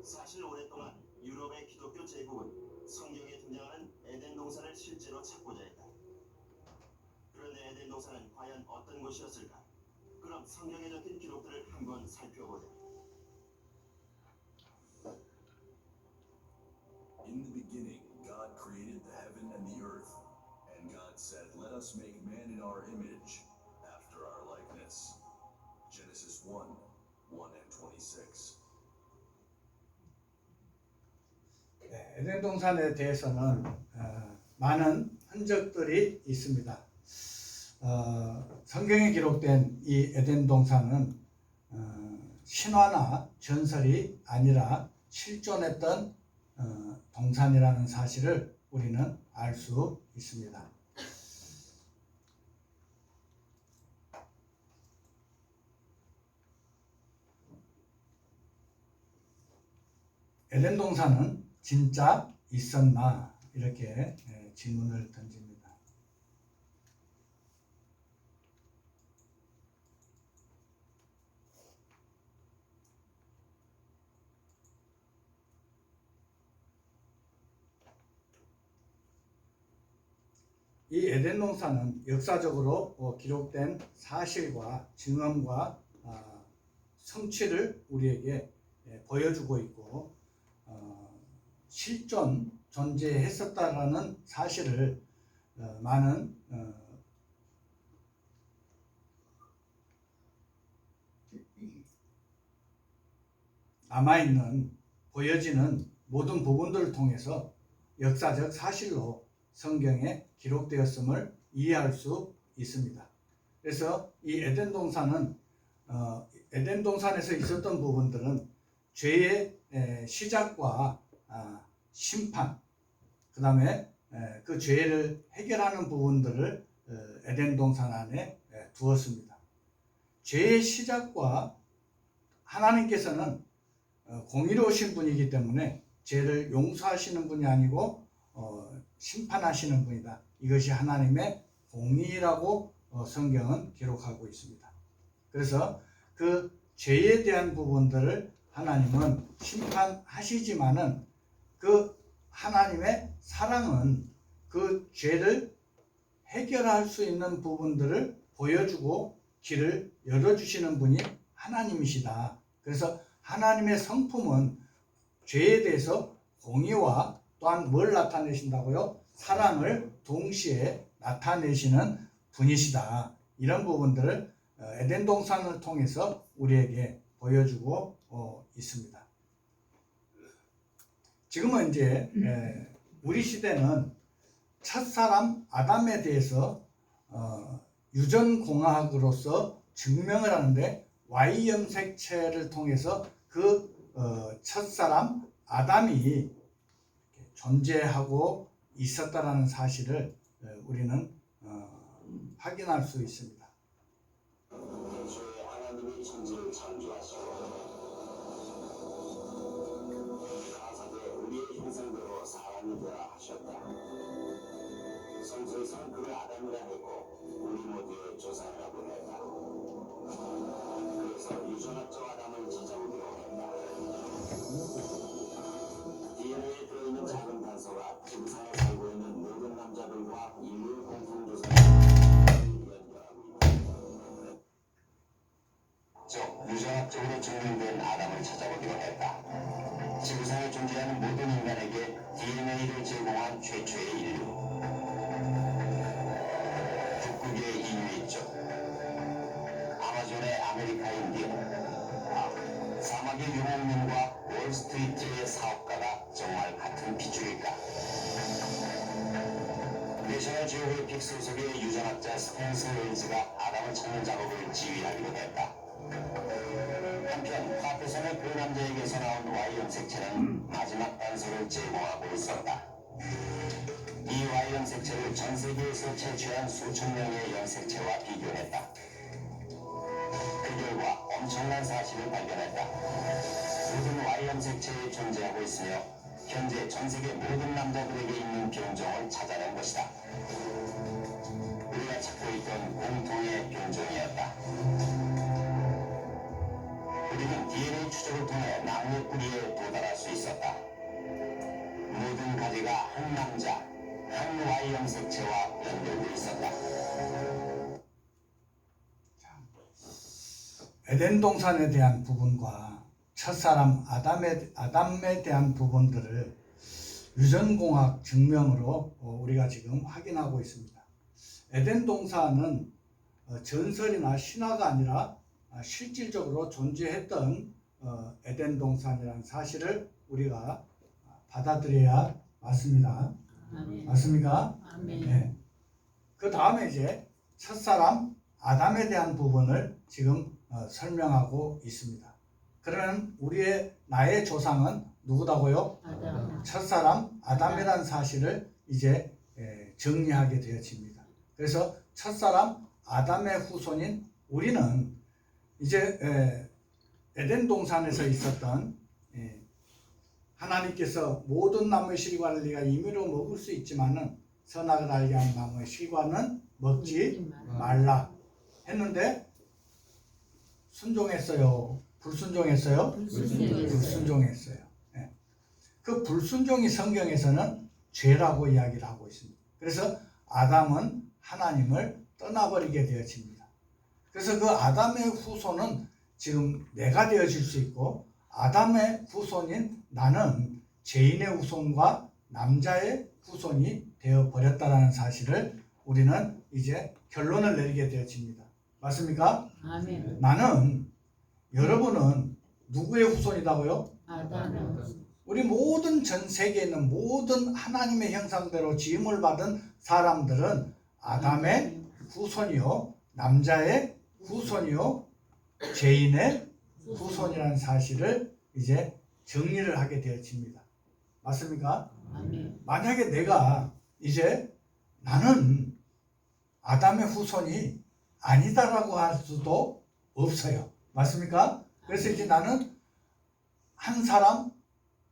사실 오랫동안 유럽의 기독교 제국은 성경에 등장하는 에덴 동산을 실제로 찾고자 했다. 그런데 에덴 동산은 과연 어떤 곳이었을까? 그럼 성경에 적힌 기록들을 한번 살펴보자. In the beginning, God created the heaven and the earth. And God said, "Let us make man in our image, after our likeness." Genesis 1:1 and 26. 에덴 동산에 대해서는 많은 흔적들이 있습니다. 성경에 기록된 이 에덴 동산은 신화나 전설이 아니라 실존했던 동산이라는 사실을 우리는 알 수 있습니다. 에덴 동산은 진짜 있었나? 이렇게 질문을 던집니다. 이 에덴 동산은 역사적으로 기록된 사실과 증언과 성취를 우리에게 보여주고 있고 실존 존재했었다라는 사실을 많은 남아있는 보여지는 모든 부분들을 통해서 역사적 사실로 성경에 기록되었음을 이해할 수 있습니다. 그래서 이 에덴 동산은 에덴 동산에서 있었던 부분들은 죄의 시작과 심판, 그 다음에 그 죄를 해결하는 부분들을 에덴 동산 안에 두었습니다. 죄의 시작과 하나님께서는 공의로우신 분이기 때문에 죄를 용서하시는 분이 아니고 심판하시는 분이다. 이것이 하나님의 공의라고 성경은 기록하고 있습니다. 그래서 그 죄에 대한 부분들을 하나님은 심판하시지만은 그 하나님의 사랑은 그 죄를 해결할 수 있는 부분들을 보여주고 길을 열어주시는 분이 하나님이시다. 그래서 하나님의 성품은 죄에 대해서 공의와 또한 뭘 나타내신다고요? 사랑을 동시에 나타내시는 분이시다. 이런 부분들을 에덴 동산을 통해서 우리에게 보여주고 있습니다. 지금은 이제 우리 시대는 첫사람 아담에 대해서 유전공학으로서 증명을 하는데 Y염색체를 통해서 그 첫사람 아담이 존재하고 있었다라는 사실을 우리는 확인할 수 있습니다. 애초에 하나님이 천지를 창조하시고 가사대 우리의 형상대로 사람이 되라 하셨다. 성서에서는 그를 아담이라 했고 우리 모두의 조상이라고 했다. 그래서 유전학적 아담을 찾아오기로 했다. DNA에 들어있는 작은 단서가 지구상에 살고 있는 모든 남자들과 인류 공통조상을 연결하고 있다. 즉, 유전학적으로 증명된 아담을 찾아보기로 했다. 지구상에 존재하는 모든 인간에게 DNA를 제공한 최초의 인류. 북극의 이누이족, 아마존의 아메리카 인디언, 사막의 유목민과 월스트리트의 사업가가 정말 같은 피줄일까? 내셔널 지오그래픽 소속의 유전학자 스펜서 웨일즈가 아담을 찾는 작업을 지휘하기로 했다. 한편 화폐선의 그 남자에게서 나온 Y염색체는 마지막 단서를 제공하고 있었다. 이 Y염색체를 전 세계에서 채취한 수천 명의 염색체와 비교했다. 그 결과 엄청난 사실을 발견했다. 모든 Y염색체에 존재하고 있으며 현재 전 세계 모든 남자들에게 있는 병종을 찾아낸 것이다. 우리가 찾고 있던 공통의 병종이었다. 우리는 DNA 추적을 통해 나무의 뿌리에 도달할 수 있었다. 모든 가지가 에덴 동산에 대한 부분과 첫사람 아담에 대한 부분들을 유전공학 증명으로 우리가 지금 확인하고 있습니다. 에덴 동산은 전설이나 신화가 아니라 실질적으로 존재했던 에덴 동산이라는 사실을 우리가 받아들여야 맞습니다. 아멘. 맞습니까? 아멘. 네. 그 다음에 이제 첫사람 아담에 대한 부분을 지금 설명하고 있습니다. 그러면 나의 조상은 누구다고요? 아담. 첫사람 아담이라는 사실을 이제 정리하게 되어집니다. 그래서 첫사람 아담의 후손인 우리는 이제 에덴 동산에서 있었던 하나님께서 모든 나무의 실과를 네가 임의로 먹을 수 있지만은 선악을 알게 하는 나무의 실과는 먹지 말라 했는데 순종했어요? 불순종했어요? 불순종했어요. 네. 그 불순종이 성경에서는 죄라고 이야기를 하고 있습니다. 그래서 아담은 하나님을 떠나버리게 되어집니다. 그래서 그 아담의 후손은 지금 내가 되어질 수 있고 아담의 후손인 나는 죄인의 후손과 남자의 후손이 되어버렸다는 사실을 우리는 이제 결론을 내리게 되어집니다. 맞습니까? 아멘. 나는 여러분은 누구의 후손이다고요? 아담. 우리 모든 전 세계에 있는 모든 하나님의 형상대로 지음을 받은 사람들은 아담의 후손이요 남자의 후손이요 죄인의 후손이라는 사실을 이제 정리를 하게 되어집니다. 맞습니까? 아멘. 만약에 내가 이제 나는 아담의 후손이 아니다라고 할 수도 없어요. 맞습니까? 그래서 이제 나는 한 사람,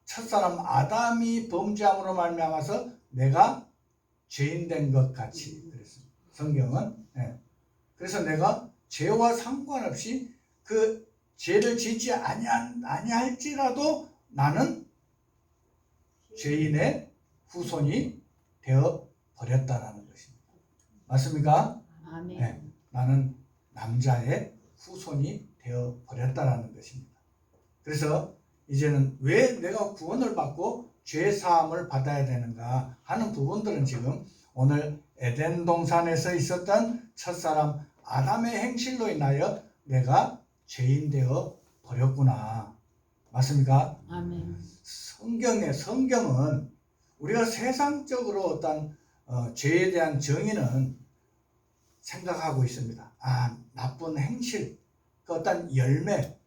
첫사람 아담이 범죄함으로 말미암아서 내가 죄인 된 것 같이 그랬습니다. 성경은. 그래서 내가 죄와 상관없이 그 죄를 짓지 아니할지라도 나는 죄인의 후손이 되어 버렸다라는 것입니다. 맞습니까? 아멘. 네, 나는 남자의 후손이 되어 버렸다라는 것입니다. 그래서 이제는 왜 내가 구원을 받고 죄 사함을 받아야 되는가 하는 부분들은 지금 오늘 에덴 동산에서 있었던 첫사람 아담의 행실로 인하여 내가 죄인 되어 버렸구나. 맞습니까? 아멘. 성경은 우리가 세상적으로 어떤 죄에 대한 정의는 생각하고 있습니다. 나쁜 행실, 그 어떤 열매,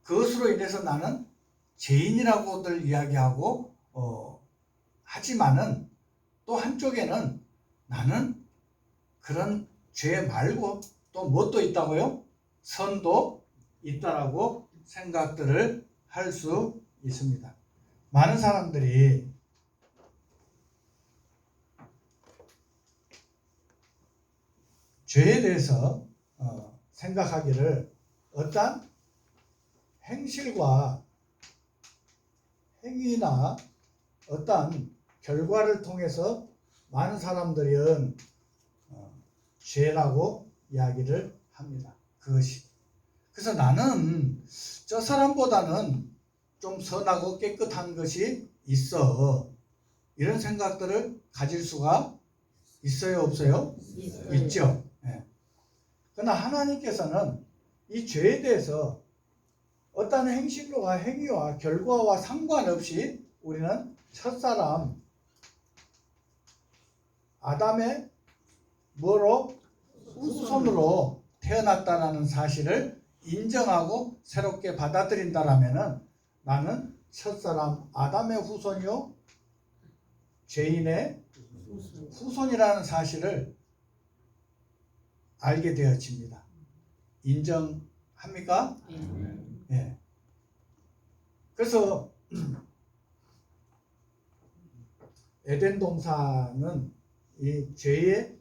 그것으로 인해서 나는 죄인이라고들 이야기하고 하지만은 또 한쪽에는 나는 그런 죄 말고 또 무엇도 있다고요? 선도 있다라고 생각들을 할 수 있습니다. 많은 사람들이 죄에 대해서 생각하기를 어떤 행실과 행위나 어떤 결과를 통해서 많은 사람들은 죄라고 이야기를 합니다. 그것이. 그래서 나는 저 사람보다는 좀 선하고 깨끗한 것이 있어. 이런 생각들을 가질 수가 있어요, 없어요? 있어요. 있죠. 그러나 하나님께서는 이 죄에 대해서 어떤 행실과 행위와 결과와 상관없이 우리는 첫사람 아담의 뭐로? 후손으로 태어났다는 사실을 인정하고 새롭게 받아들인다라면은 나는 첫사람 아담의 후손이요 죄인의 후손이라는 사실을 알게 되어집니다. 인정합니까? 예. 그래서 에덴 동산은 이 죄의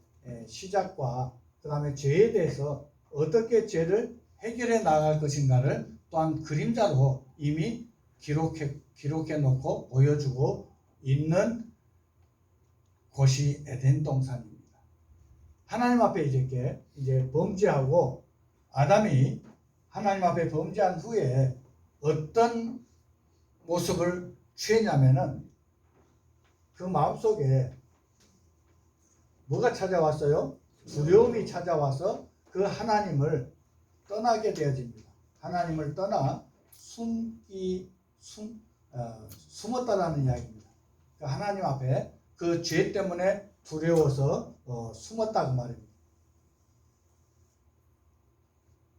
시작과 그 다음에 죄에 대해서 어떻게 죄를 해결해 나갈 것인가를 또한 그림자로 이미 기록해 놓고 보여주고 있는 곳이 에덴 동산입니다. 하나님 앞에 이제 범죄하고 아담이 하나님 앞에 범죄한 후에 어떤 모습을 취했냐면은 그 마음속에 뭐가 찾아왔어요? 두려움이 찾아와서 그 하나님을 떠나게 되어집니다. 하나님을 떠나 숨었다라는 이야기입니다. 하나님 앞에 그 죄 때문에 두려워서 숨었다 그 말입니다.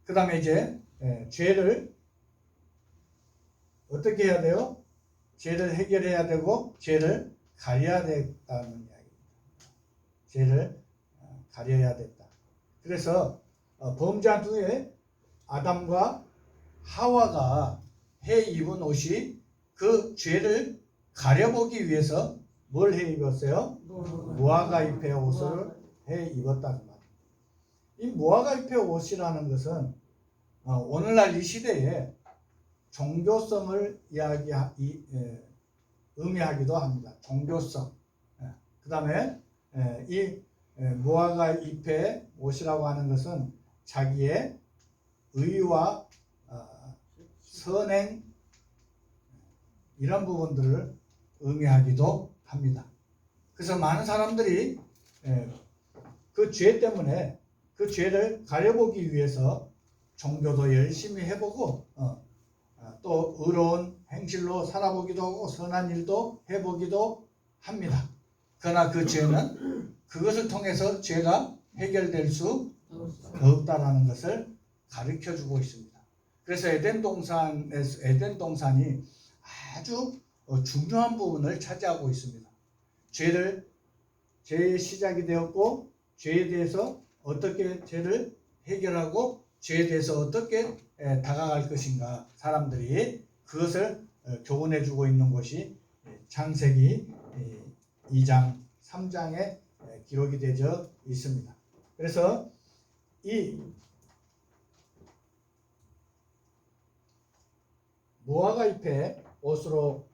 그 다음에 이제 죄를 어떻게 해야 돼요? 죄를 해결해야 되고 죄를 가려야 됐다는 이야기입니다. 죄를 가려야 됐다. 그래서 범죄한 후에 아담과 하와가 해 입은 옷이 그 죄를 가려보기 위해서 뭘 해 입었어요? 무화과 잎의 옷을 해 입었다는 말입니다. 이 무화과 잎의 옷이라는 것은 오늘날 이 시대에 종교성을 의미하기도 합니다. 종교성. 그 다음에 이 무화과 잎의 옷이라고 하는 것은 자기의 의와 선행 이런 부분들을 의미하기도 합니다. 그래서 많은 사람들이 그 죄 때문에 그 죄를 가려보기 위해서 종교도 열심히 해보고 또 의로운 행실로 살아보기도 하고 선한 일도 해보기도 합니다. 그러나 그 죄는 그것을 통해서 죄가 해결될 수 없다라는 것을 가르쳐주고 있습니다. 그래서 에덴 동산이 아주 중요한 부분을 차지하고 있습니다. 죄의 시작이 되었고 죄에 대해서 어떻게 죄를 해결하고 죄에 대해서 어떻게 다가갈 것인가 사람들이 그것을 교훈해주고 있는 것이 창세기 2장 3장에 기록이 되어 있습니다. 그래서 이 무화과 잎의 옷으로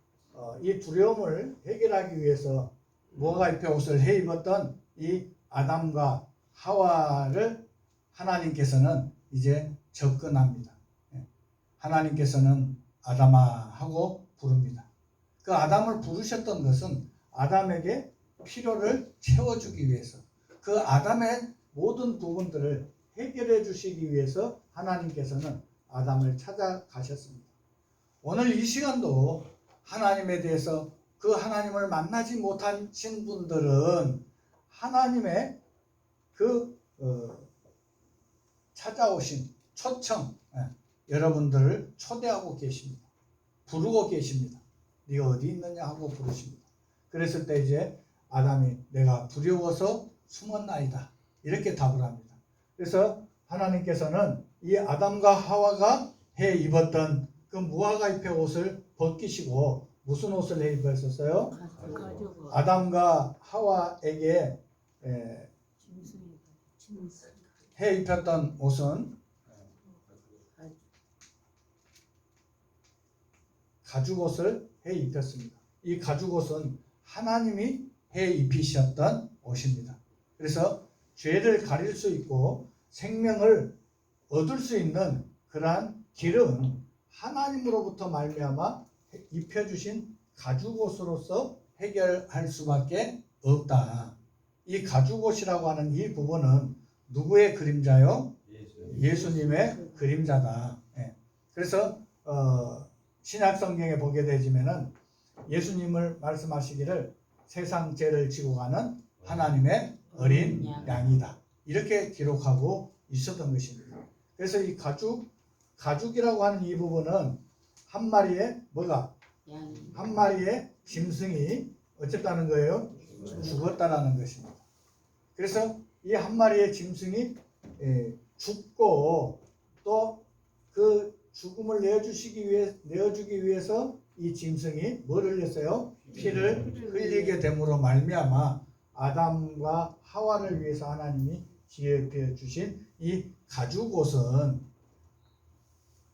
이 두려움을 해결하기 위해서 무화과 잎의 옷을 해 입었던 이 아담과 하와를 하나님께서는 이제 접근합니다. 하나님께서는 아담아 하고 부릅니다. 그 아담을 부르셨던 것은 아담에게 필요를 채워주기 위해서 그 아담의 모든 부분들을 해결해 주시기 위해서 하나님께서는 아담을 찾아가셨습니다. 오늘 이 시간도 하나님에 대해서 그 하나님을 만나지 못하신 분들은 하나님의 그 찾아오신 초청 여러분들을 초대하고 계십니다. 부르고 계십니다. 네가 어디 있느냐 하고 부르십니다. 그랬을 때 이제 아담이 내가 두려워서 숨었나이다 이렇게 답을 합니다. 그래서 하나님께서는 이 아담과 하와가 해 입었던 그 무화과 잎의 옷을 벗기시고 무슨 옷을 해 입었었어요? 아담과 하와에게 해 입혔던 옷은 가죽옷을 해 입혔습니다. 이 가죽옷은 하나님이 해 입히셨던 옷입니다. 그래서 죄를 가릴 수 있고 생명을 얻을 수 있는 그러한 길은 하나님으로부터 말미암아 입혀주신 가죽옷으로서 해결할 수밖에 없다. 이 가죽옷이라고 하는 이 부분은 누구의 그림자요? 예수님의 그림자다. 그래서 신약 성경에 보게 되지면은 예수님을 말씀하시기를 세상 죄를 지고 가는 하나님의 어린 양이다. 이렇게 기록하고 있었던 것입니다. 그래서 이 가죽이라고 하는 이 부분은 한 마리의 한 마리의 짐승이 어쨌다는 거예요? 죽었다라는 것입니다. 그래서 이 한 마리의 짐승이 죽고 또 그 죽음을 내어주기 위해서 이 짐승이 뭘 흘렸어요? 피를 흘리게 됨으로 말미암아 아담과 하와를 위해서 하나님이 지혜해 주신 이 가죽옷은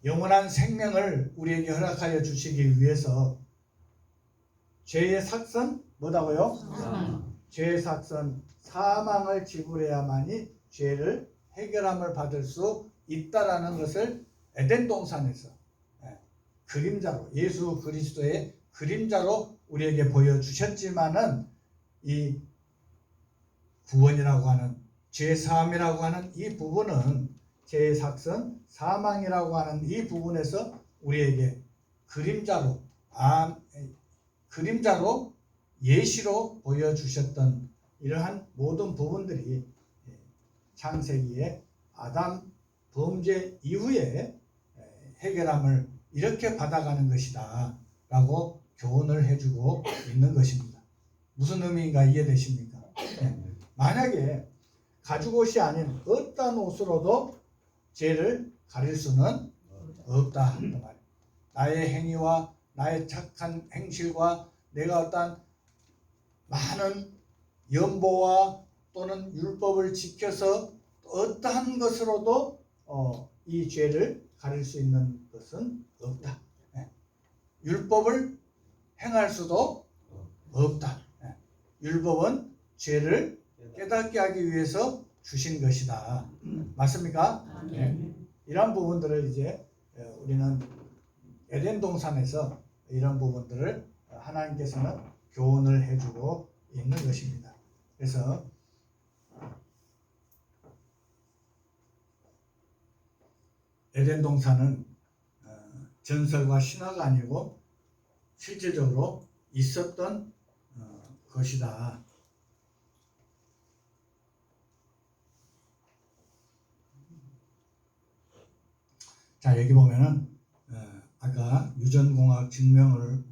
영원한 생명을 우리에게 허락하여 주시기 위해서 죄의 삭선 뭐다고요? 죄의 삭선 사망을 지불해야만이 죄를 해결함을 받을 수 있다라는 것을 에덴 동산에서 그림자로 예수 그리스도의 그림자로 우리에게 보여주셨지만은 이 구원이라고 하는 죄사함이라고 하는 이 부분은 죄삭선 사망이라고 하는 이 부분에서 우리에게 그림자로 예시로 보여주셨던 이러한 모든 부분들이 창세기의 아담 범죄 이후에 해결함을 이렇게 받아가는 것이다 라고 교훈을 해주고 있는 것입니다. 무슨 의미인가 이해되십니까? 만약에 가죽옷이 아닌 어떤 옷으로도 죄를 가릴 수는 없다. 나의 행위와 나의 착한 행실과 내가 어떤 많은 연보와 또는 율법을 지켜서 어떠한 것으로도 이 죄를 가릴 수 있는 것은 없다. 율법을 행할 수도 없다. 율법은 죄를 깨닫게 하기 위해서 주신 것이다. 맞습니까? 이런 부분들을 이제 우리는 에덴 동산에서 이런 부분들을 하나님께서는 교훈을 해주고 있는 것입니다. 그래서 에덴 동산은 전설과 신화가 아니고 실질적으로 있었던 것이다. 자, 여기 보면은 아까 유전공학 증명을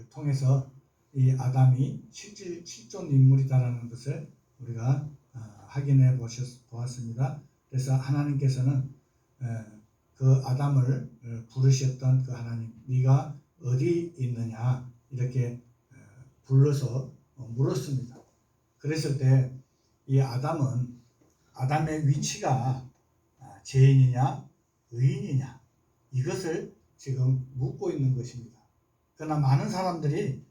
통해서 이 아담이 실존 인물이다라는 것을 우리가 확인해 보았습니다. 그래서 하나님께서는 그 아담을 부르셨던 그 하나님, 네가 어디 있느냐 이렇게 불러서 물었습니다. 그랬을 때 이 아담의 위치가 죄인이냐 의인이냐 이것을 지금 묻고 있는 것입니다. 그러나 많은 사람들이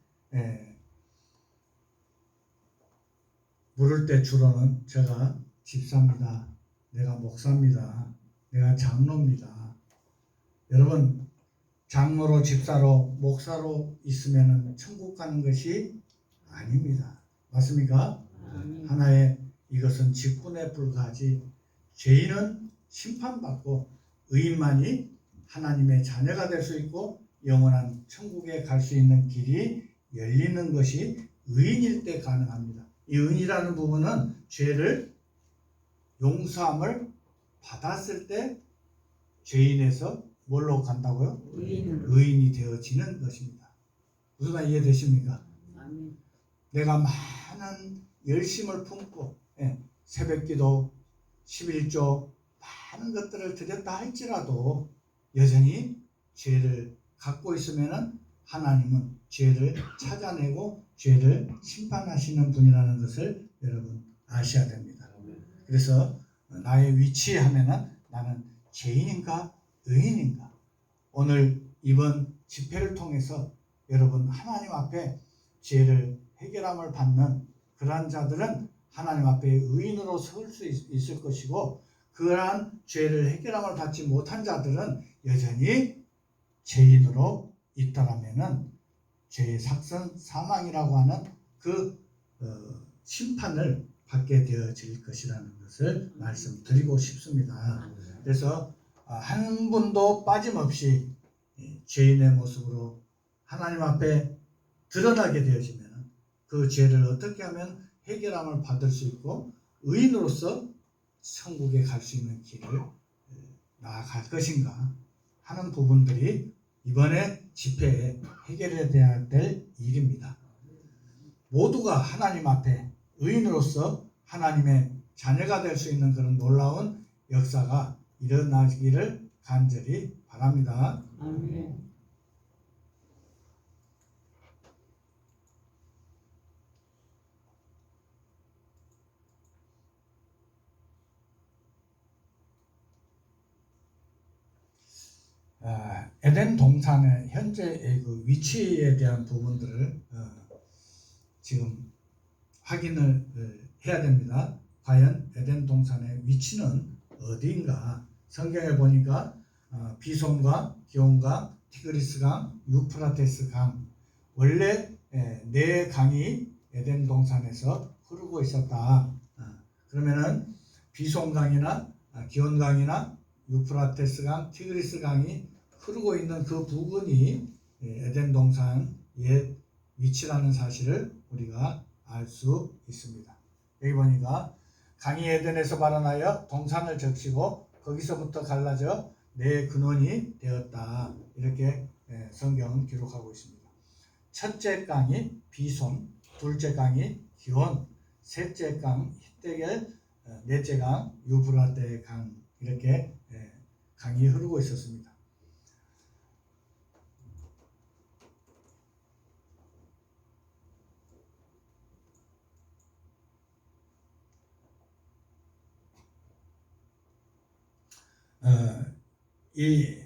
물을 때 주로는 제가 집사입니다. 내가 목사입니다. 내가 장로입니다. 여러분 장로로 집사로 목사로 있으면 천국 가는 것이 아닙니다. 맞습니까? 하나의 이것은 직분에 불과하지 죄인은 심판받고 의인만이 하나님의 자녀가 될 수 있고 영원한 천국에 갈 수 있는 길이 열리는 것이 의인일 때 가능합니다. 이 의인이라는 부분은 죄를 용서함을 받았을 때 죄인에서 뭘로 간다고요? 의인이 되어지는 것입니다. 무슨 말 이해되십니까? 내가 많은 열심을 품고 새벽기도 11조 많은 것들을 드렸다 할지라도 여전히 죄를 갖고 있으면 하나님은 죄를 찾아내고 죄를 심판하시는 분이라는 것을 여러분 아셔야 됩니다. 그래서 나의 위치에 하면은 나는 죄인인가 의인인가 오늘 이번 집회를 통해서 여러분 하나님 앞에 죄를 해결함을 받는 그러한 자들은 하나님 앞에 의인으로 설 수 있을 것이고 그러한 죄를 해결함을 받지 못한 자들은 여전히 죄인으로 있다라면은 죄의 삭선 사망이라고 하는 그 심판을 받게 되어질 것이라는 것을 말씀드리고 싶습니다. 그래서 한 분도 빠짐없이 죄인의 모습으로 하나님 앞에 드러나게 되어지면 그 죄를 어떻게 하면 해결함을 받을 수 있고 의인으로서 천국에 갈 수 있는 길을 나아갈 것인가 하는 부분들이 이번에 집회에 해결해야 될 일입니다. 모두가 하나님 앞에 의인으로서 하나님의 자녀가 될 수 있는 그런 놀라운 역사가 일어나기를 간절히 바랍니다. 아멘. 에덴 동산의 현재의 그 위치에 대한 부분들을 지금 확인을 해야 됩니다. 과연 에덴 동산의 위치는 어디인가? 성경에 보니까 비손과 기온강, 티그리스강, 유프라테스강 원래 네 강이 에덴 동산에서 흐르고 있었다. 그러면은 비손강이나 기온강이나 유프라테스강, 티그리스강이 흐르고 있는 그 부근이 에덴 동산 옛 위치라는 사실을 우리가 알 수 있습니다. 여기 보니까 강이 에덴에서 발원하여 동산을 적시고 거기서부터 갈라져 내 근원이 되었다. 이렇게 성경은 기록하고 있습니다. 첫째 강이 비손, 둘째 강이 기온, 셋째 강 히데겔, 넷째 강 유브라테 강 이렇게 강이 흐르고 있었습니다. 이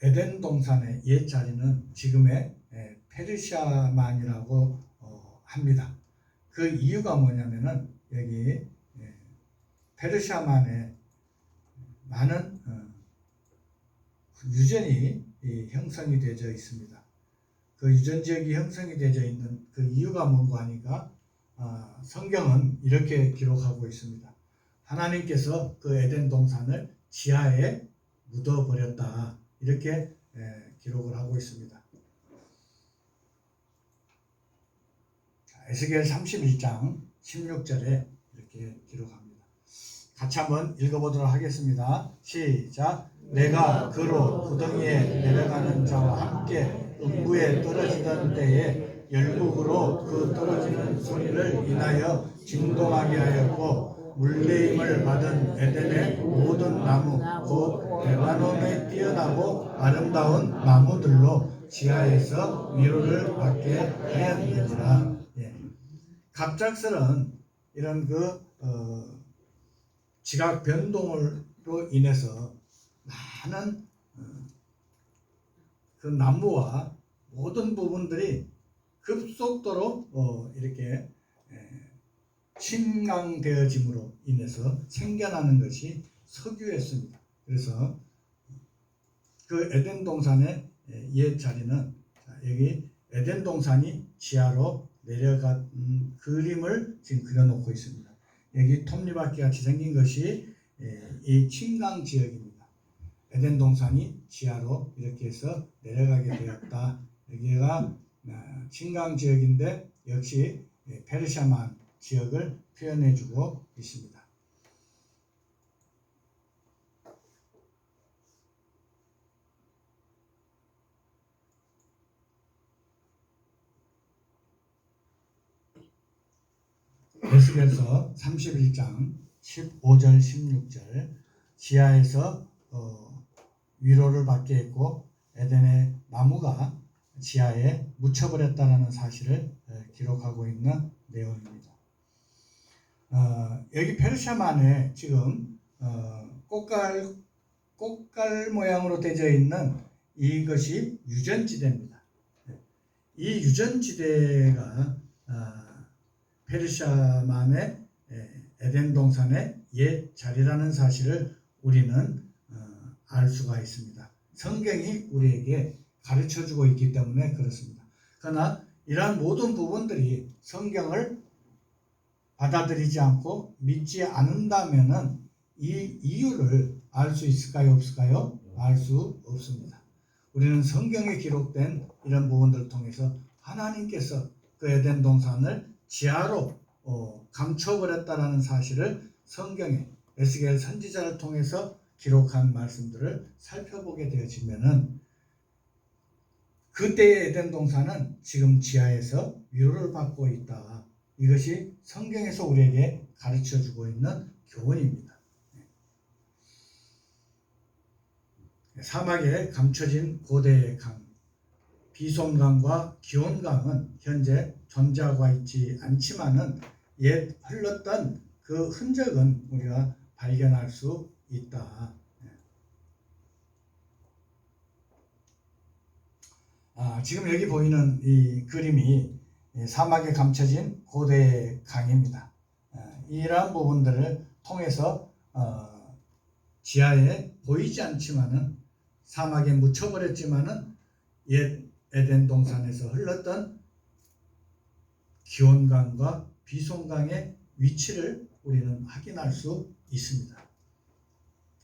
에덴 동산의 옛 자리는 지금의 페르시아만이라고 합니다. 그 이유가 뭐냐면은 여기 페르시아만에 많은 유전이 형성이 되어 있습니다. 그 유전 지역이 형성이 되어 있는 그 이유가 뭔가 하니까 성경은 이렇게 기록하고 있습니다. 하나님께서 그 에덴 동산을 지하에 묻어버렸다. 이렇게 기록을 하고 있습니다. 에스겔 31장 16절에 이렇게 기록합니다. 같이 한번 읽어보도록 하겠습니다. 시작. 내가 그로 구덩이에 내려가는 자와 함께 음부에 떨어지던 때에 열국으로 그 떨어지는 소리를 인하여 진동하게 하였고 물레임을 받은 에덴의 모든 나무 곧 레바논의 뛰어나고 아름다운 나무들로 지하에서 위로를 받게 하였느니라. 갑작스런 이런 지각 변동으로 인해서 많은 그 나무와 모든 부분들이 급속도로 이렇게 침강되어짐으로 인해서 생겨나는 것이 석유였습니다. 그래서 그 에덴 동산의 옛 자리는 여기 에덴 동산이 지하로 내려간 그림을 지금 그려놓고 있습니다. 여기 톱니바퀴 같이 생긴 것이 이 침강 지역입니다. 에덴 동산이 지하로 이렇게 해서 내려가게 되었다. 여기가 침강 지역인데 역시 페르시아만 지역을 표현해주고 있습니다. 에스겔서 31장 15절 16절 지하에서 위로를 받게 했고 에덴의 나무가 지하에 묻혀버렸다는 사실을 기록하고 있는 내용입니다. 여기 페르시아만에 지금 꽃갈 모양으로 되어 있는 이것이 유전지대입니다. 이 유전지대가 페르시아만의 에덴 동산의 옛 자리라는 사실을 우리는 알 수가 있습니다. 성경이 우리에게 가르쳐주고 있기 때문에 그렇습니다. 그러나 이러한 모든 부분들이 성경을 받아들이지 않고 믿지 않는다면은 이 이유를 알 수 있을까요? 없을까요? 알 수 없습니다. 우리는 성경에 기록된 이런 부분들을 통해서 하나님께서 그 에덴 동산을 지하로 감춰버렸다는 사실을 성경에 에스겔 선지자를 통해서 기록한 말씀들을 살펴보게 되어지면은 그때의 에덴 동산은 지금 지하에서 위로를 받고 있다. 이것이 성경에서 우리에게 가르쳐주고 있는 교훈입니다. 사막에 감춰진 고대의 강, 비손강과 기온강은 현재 존재하고 있지 않지만은 옛 흘렀던 그 흔적은 우리가 발견할 수 있다. 지금 여기 보이는 이 그림이 사막에 감춰진 고대의 강입니다. 이러한 부분들을 통해서 지하에 보이지 않지만은 사막에 묻혀버렸지만은 옛 에덴 동산에서 흘렀던 기온강과 비송강의 위치를 우리는 확인할 수 있습니다.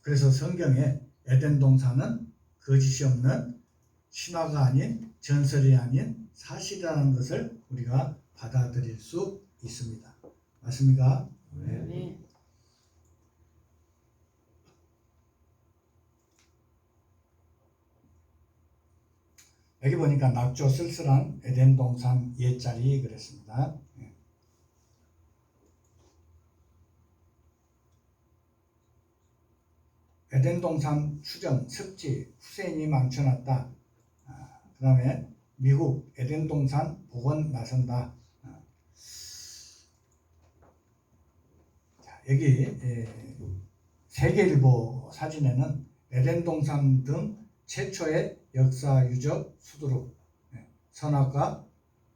그래서 성경에 에덴 동산은 거짓이 없는 신화가 아닌 전설이 아닌 사실이라는 것을 우리가 받아들일 수 있습니다. 맞습니까? 네. 여기 보니까 낙조 쓸쓸한 에덴 동산 옛자리 그랬습니다. 에덴 동산 추정 습지 후세인이 망쳐놨다. 그 다음에 미국 에덴 동산 복원 나선다. 여기 세계일보 사진에는 에덴 동산 등 최초의 역사 유적 수두룩, 선악과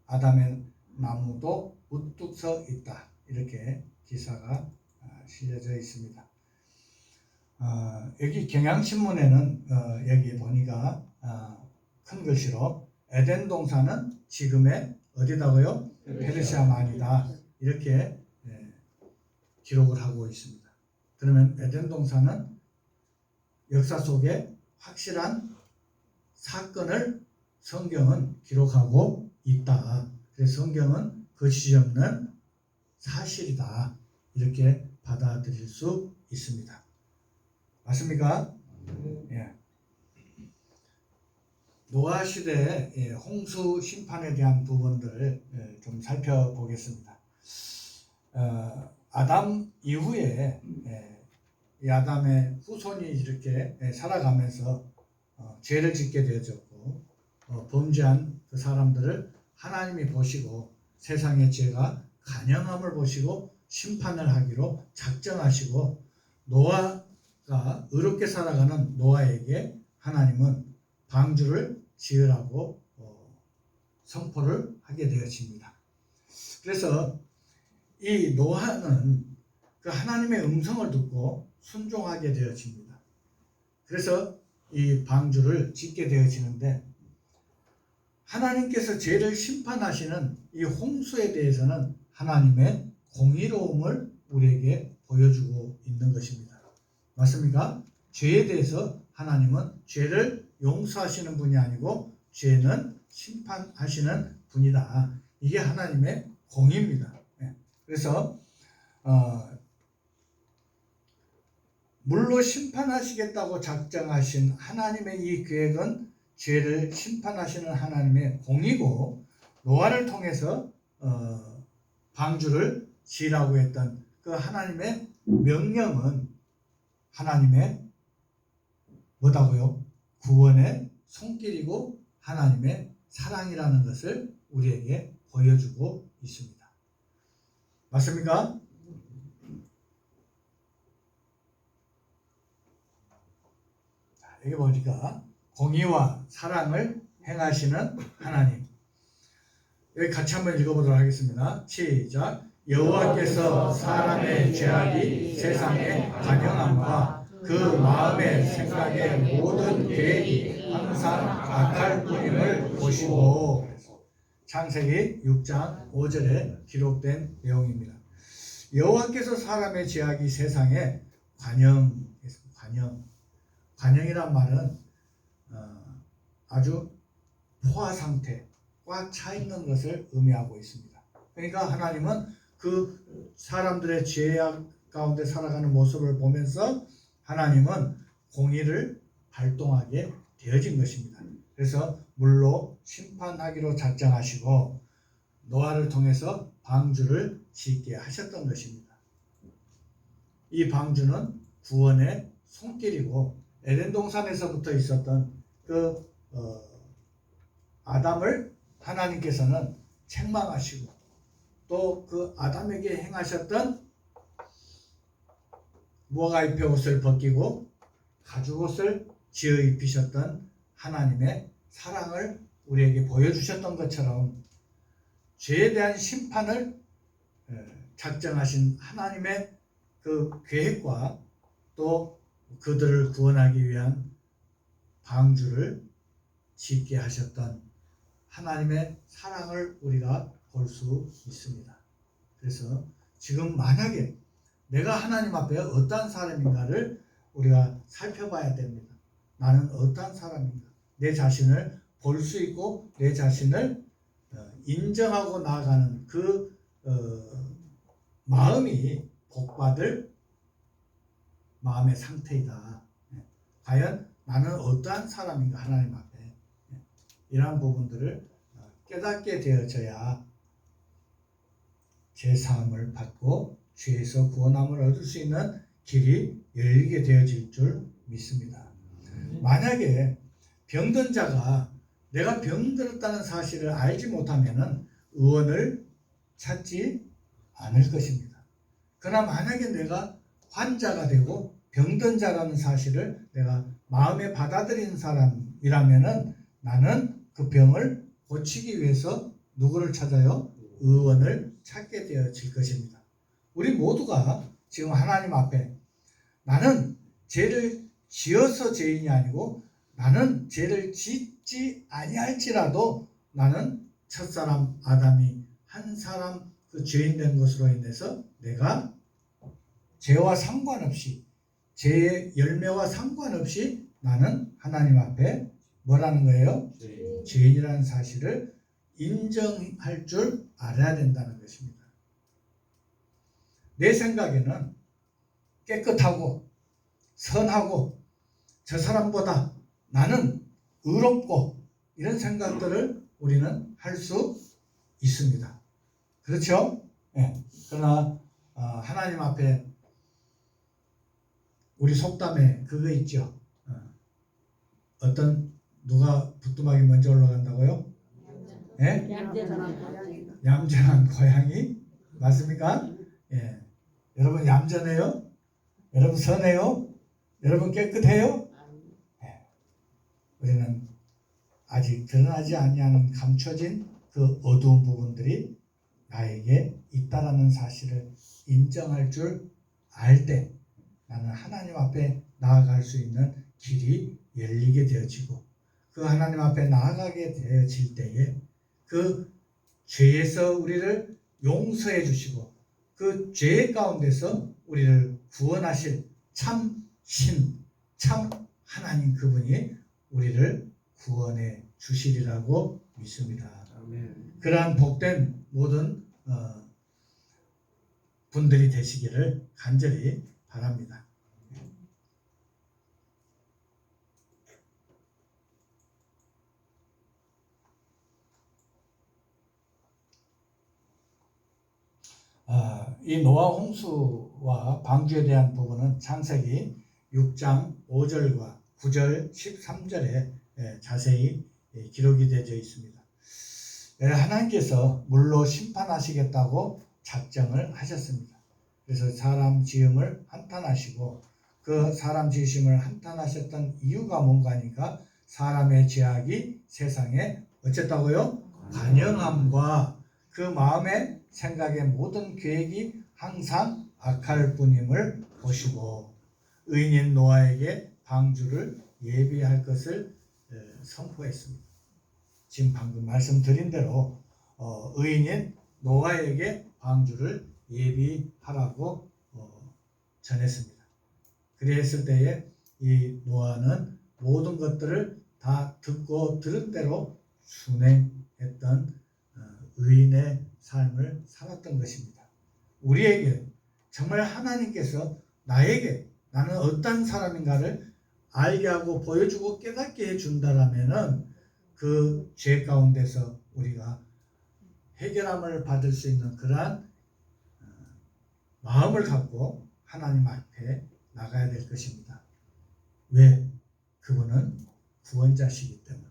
아담의 나무도 우뚝 서 있다. 이렇게 기사가 실려져 있습니다. 여기 경향신문에는 여기 보니까 큰 글씨로 에덴 동산은 지금의 어디다고요? 페르시아만이다. 이렇게 기록을 하고 있습니다. 그러면 에덴 동산은 역사 속에 확실한 사건을 성경은 기록하고 있다. 그래서 성경은 거짓이 없는 사실이다. 이렇게 받아들일 수 있습니다. 맞습니까? 예. 노아 시대의 홍수 심판에 대한 부분들을 좀 살펴보겠습니다. 아담 이후에 이 아담의 후손이 이렇게 살아가면서 죄를 짓게 되어졌고 범죄한 그 사람들을 하나님이 보시고 세상의 죄가 간영함을 보시고 심판을 하기로 작정하시고 노아가 의롭게 살아가는 노아에게 하나님은 방주를 지으라고 선포를 하게 되어집니다. 그래서 이 노아는 그 하나님의 음성을 듣고 순종하게 되어집니다. 그래서 이 방주를 짓게 되어지는데 하나님께서 죄를 심판하시는 이 홍수에 대해서는 하나님의 공의로움을 우리에게 보여주고 있는 것입니다. 맞습니까? 죄에 대해서 하나님은 죄를 용서하시는 분이 아니고 죄는 심판하시는 분이다. 이게 하나님의 공의입니다. 그래서 물로 심판하시겠다고 작정하신 하나님의 이 계획은 죄를 심판하시는 하나님의 공이고 노아를 통해서 방주를 지으라고 했던 그 하나님의 명령은 하나님의 뭐다고요? 구원의 손길이고 하나님의 사랑이라는 것을 우리에게 보여주고 있습니다. 맞습니까? 여기 보니까 공의와 사랑을 행하시는 하나님. 여기 같이 한번 읽어보도록 하겠습니다. 시작. 여호와께서 사람의 죄악이 세상에 간영함과 그 마음의 생각의 모든 계획이 항상 악할 뿐임을 보시고. 창세기 6장 5절에 기록된 내용입니다. 여호와께서 사람의 죄악이 세상에 관영이란 말은 아주 포화 상태, 꽉 차 있는 것을 의미하고 있습니다. 그러니까 하나님은 그 사람들의 죄악 가운데 살아가는 모습을 보면서 하나님은 공의를 발동하게 되어진 것입니다. 그래서 물로 심판하기로 작정하시고 노아를 통해서 방주를 짓게 하셨던 것입니다. 이 방주는 구원의 손길이고 에덴 동산에서부터 있었던 그 아담을 하나님께서는 책망하시고 또 그 아담에게 행하셨던 무화과잎의 옷을 벗기고 가죽옷을 지어 입히셨던 하나님의 사랑을 우리에게 보여주셨던 것처럼 죄에 대한 심판을 작정하신 하나님의 그 계획과 또 그들을 구원하기 위한 방주를 짓게 하셨던 하나님의 사랑을 우리가 볼 수 있습니다. 그래서 지금 만약에 내가 하나님 앞에 어떠한 사람인가를 우리가 살펴봐야 됩니다. 나는 어떠한 사람인가? 내 자신을 볼 수 있고 내 자신을 인정하고 나아가는 그 마음이 복받을 마음의 상태이다. 과연 나는 어떠한 사람인가 하나님 앞에 이러한 부분들을 깨닫게 되어져야 제사함을 받고 죄에서 구원함을 얻을 수 있는 길이 열리게 되어질 줄 믿습니다. 만약에 병든 자가 내가 병들었다는 사실을 알지 못하면 의원을 찾지 않을 것입니다. 그러나 만약에 내가 환자가 되고 병든 자라는 사실을 내가 마음에 받아들이는 사람이라면 나는 그 병을 고치기 위해서 누구를 찾아요? 의원을 찾게 되어질 것입니다. 우리 모두가 지금 하나님 앞에 나는 죄를 지어서 죄인이 아니고 나는 죄를 짓지 아니할지라도 나는 첫사람 아담이 한 사람 그 죄인 된 것으로 인해서 내가 죄와 상관없이 죄의 열매와 상관없이 나는 하나님 앞에 뭐라는 거예요? 죄인이라는 사실을 인정할 줄 알아야 된다는 것입니다. 내 생각에는 깨끗하고 선하고 저 사람보다 나는 의롭고 이런 생각들을 우리는 할 수 있습니다. 그렇죠? 네. 그러나 하나님 앞에 우리 속담에 그거 있죠. 어떤 누가 부뚜막이 먼저 올라간다고요? 예? 얌전한 고양이 맞습니까? 예. 여러분 얌전해요? 여러분 선해요? 여러분 깨끗해요? 예. 우리는 아직 드러나지 아니하는 감춰진 그 어두운 부분들이 나에게 있다라는 사실을 인정할 줄 알 때 나는 하나님 앞에 나아갈 수 있는 길이 열리게 되어지고 그 하나님 앞에 나아가게 되어질 때에 그 죄에서 우리를 용서해 주시고 그 죄 가운데서 우리를 구원하실 참 신, 참 하나님 그분이 우리를 구원해 주시리라고 믿습니다. 아멘. 그러한 복된 모든 분들이 되시기를 간절히 바랍니다. 이 노아 홍수와 방주에 대한 부분은 창세기 6장 5절과 9절 13절에 자세히 기록이 되어 있습니다. 하나님께서 물로 심판하시겠다고 작정을 하셨습니다. 그래서 사람 지음을 한탄하시고 그 사람 지으심을 한탄하셨던 이유가 뭔가 하니까 사람의 죄악이 세상에 어쨌다고요? 관영함과 그 마음의 생각의 모든 계획이 항상 악할 뿐임을 보시고 의인인 노아에게 방주를 예비할 것을 선포했습니다. 지금 방금 말씀드린 대로 의인인 노아에게 방주를 예비하라고 전했습니다. 그랬을 때에 이 노아는 모든 것들을 다 듣고 들은 대로 순행했던 의인의 삶을 살았던 것입니다. 우리에게 정말 하나님께서 나에게 나는 어떤 사람인가를 알게 하고 보여주고 깨닫게 해준다라면은 그 죄 가운데서 우리가 해결함을 받을 수 있는 그러한 마음을 갖고 하나님 앞에 나가야 될 것입니다. 왜? 그분은 구원자시기 때문에.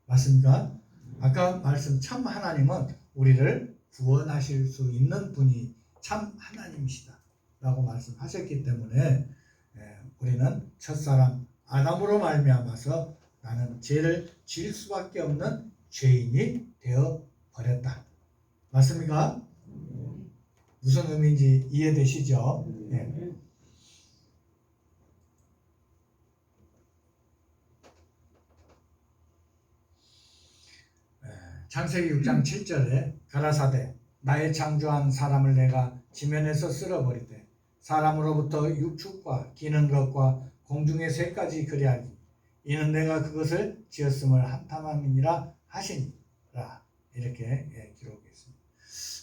맞습니까? 아까 말씀 참 하나님은 우리를 구원하실 수 있는 분이 참 하나님이시다 라고 말씀하셨기 때문에 우리는 첫사람 아담으로 말미암아서 나는 죄를 지을 수밖에 없는 죄인이 되어 버렸다. 맞습니까? 무슨 의미인지 이해되시죠? 네. 창세기 6장 7절에 가라사대 나의 창조한 사람을 내가 지면에서 쓸어버리되 사람으로부터 육축과 기는 것과 공중의 새까지 그리하니 이는 내가 그것을 지었음을 한탄함이니라 하시니라. 이렇게 기록했습니다.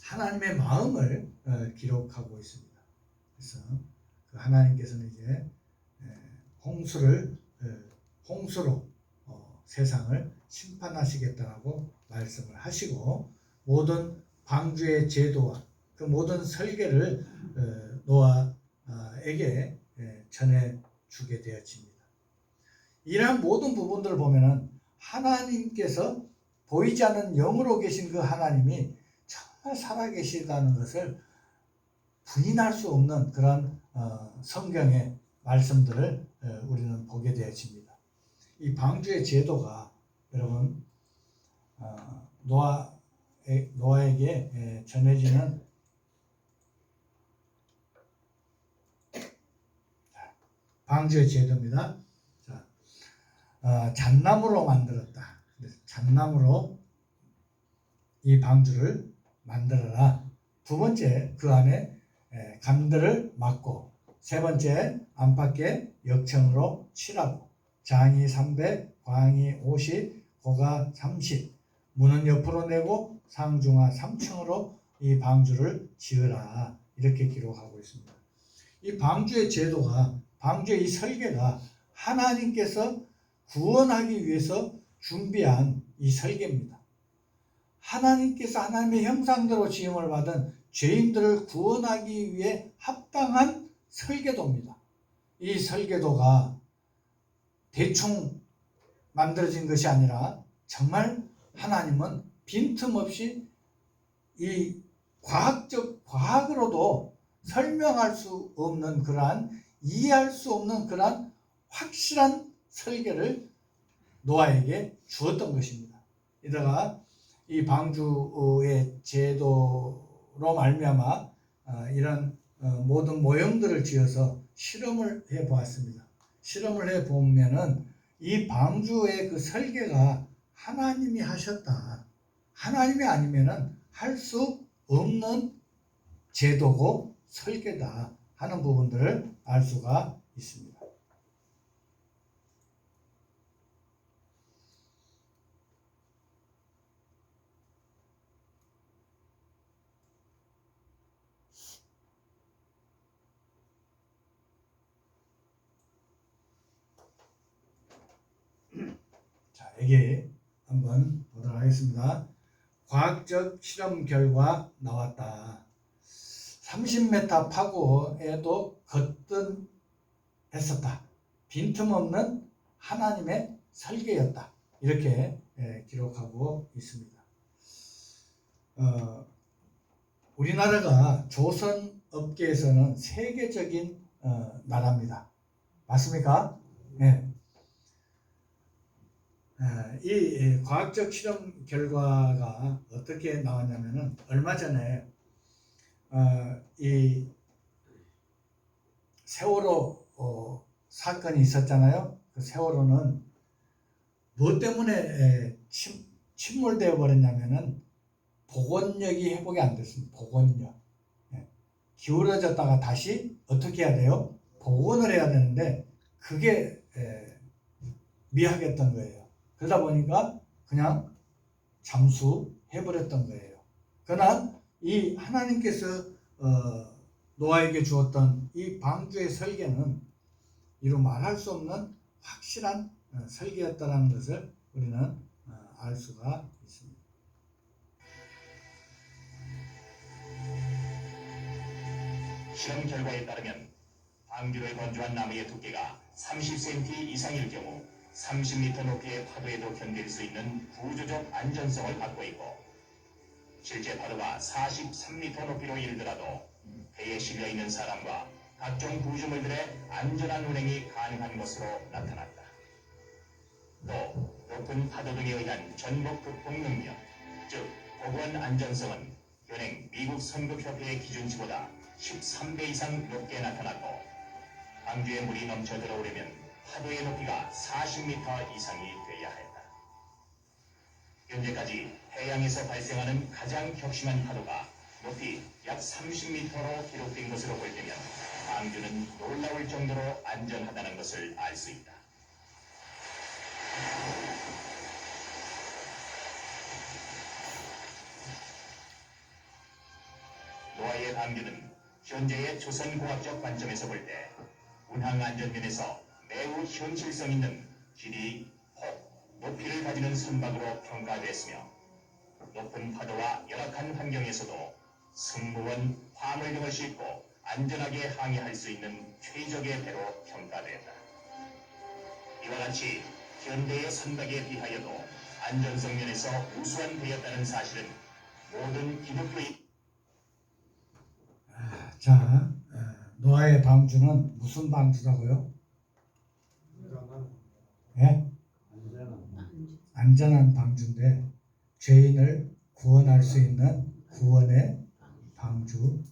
하나님의 마음을 기록하고 있습니다. 그래서 그 하나님께서는 이제 홍수로 세상을 심판하시겠다라고 말씀을 하시고 모든 방주의 제도와 그 모든 설계를 노아에게 전해주게 되어집니다. 이러한 모든 부분들을 보면은 하나님께서 보이지 않는 영으로 계신 그 하나님이 정말 살아계시다는 것을 부인할 수 없는 그런 성경의 말씀들을 우리는 보게 되어집니다. 이 방주의 제도가 여러분 노아에게 전해지는 방주의 제도입니다. 자, 잣나무로 만들었다. 잣나무로 이 방주를 만들어라. 두 번째, 그 안에 간들을 막고, 세 번째, 안팎에 역청으로 칠하고, 장이 300, 광이 50, 고가 30, 문은 옆으로 내고 상중하 3층으로 이 방주를 지으라. 이렇게 기록하고 있습니다. 이 방주의 제도가, 방주의 이 설계가 하나님께서 구원하기 위해서 준비한 이 설계입니다. 하나님께서 하나님의 형상대로 지음을 받은 죄인들을 구원하기 위해 합당한 설계도입니다. 이 설계도가 대충 만들어진 것이 아니라 정말 하나님은 빈틈없이 이 과학으로도 설명할 수 없는 그러한, 이해할 수 없는 그러한 확실한 설계를 노아에게 주었던 것입니다. 이다가 이 방주의 제도로 말미암아 이런 모든 모형들을 지어서 실험을 해 보았습니다. 실험을 해 보면은 이 방주의 그 설계가 하나님이 하셨다. 하나님이 아니면은 할 수 없는 제도고 설계다 하는 부분들을 알 수가 있습니다. 자, 여기 한번 보도록 하겠습니다. 과학적 실험 결과 나왔다. 30m 파고에도 거뜬했었다. 빈틈없는 하나님의 설계였다. 이렇게 기록하고 있습니다. 우리나라가 조선 업계에서는 세계적인 나라입니다. 맞습니까? 네. 이 과학적 실험 결과가 어떻게 나왔냐면은 얼마 전에 이 세월호 사건이 있었잖아요. 그 세월호는 뭐 때문에 침몰되어 버렸냐면은 복원력이 회복이 안 됐습니다. 복원력. 기울어졌다가 다시 어떻게 해야 돼요? 복원을 해야 되는데 그게 미약했던 거예요. 그러다 보니까 그냥 잠수해버렸던 거예요. 그러나 이 하나님께서 노아에게 주었던 이 방주의 설계는 이루 말할 수 없는 확실한 설계였다는 것을 우리는 알 수가 있습니다. 실험 결과에 따르면 방주를 건조한 나무의 두께가 30cm 이상일 경우 30m 높이의 파도에도 견딜 수 있는 구조적 안전성을 갖고 있고, 실제 파도가 43m 높이로 일더라도 배에 실려있는 사람과 각종 구조물들의 안전한 운행이 가능한 것으로 나타났다. 또 높은 파도 등에 의한 전복 극복 능력, 즉 복원 안전성은 현행 미국 선급협회의 기준치보다 13배 이상 높게 나타났고, 방주에 물이 넘쳐 들어오려면 파도의 높이가 40m 이상이 돼야 했다. 현재까지 해양에서 발생하는 가장 격심한 파도가 높이 약 30m로 기록된 것으로 볼 때면 방주는 놀라울 정도로 안전하다는 것을 알 수 있다. 노아의 방주는 현재의 조선공학적 관점에서 볼 때 운항 안전면에서 매우 현실성 있는 길이, 폭, 높이를 가지는 선박으로 평가됐으며 높은 파도와 열악한 환경에서도 승무원, 화물 등을 싣고 안전하게 항해할 수 있는 최적의 배로 평가됐다. 이와 같이 현대의 선박에 비하여도 안전성 면에서 우수한 배였다는 사실은 모든 기독교인 자, 노아의 방주는 무슨 방주라고요? 예? 안전한 방주인데 죄인을 구원할 수 있는 구원의 방주.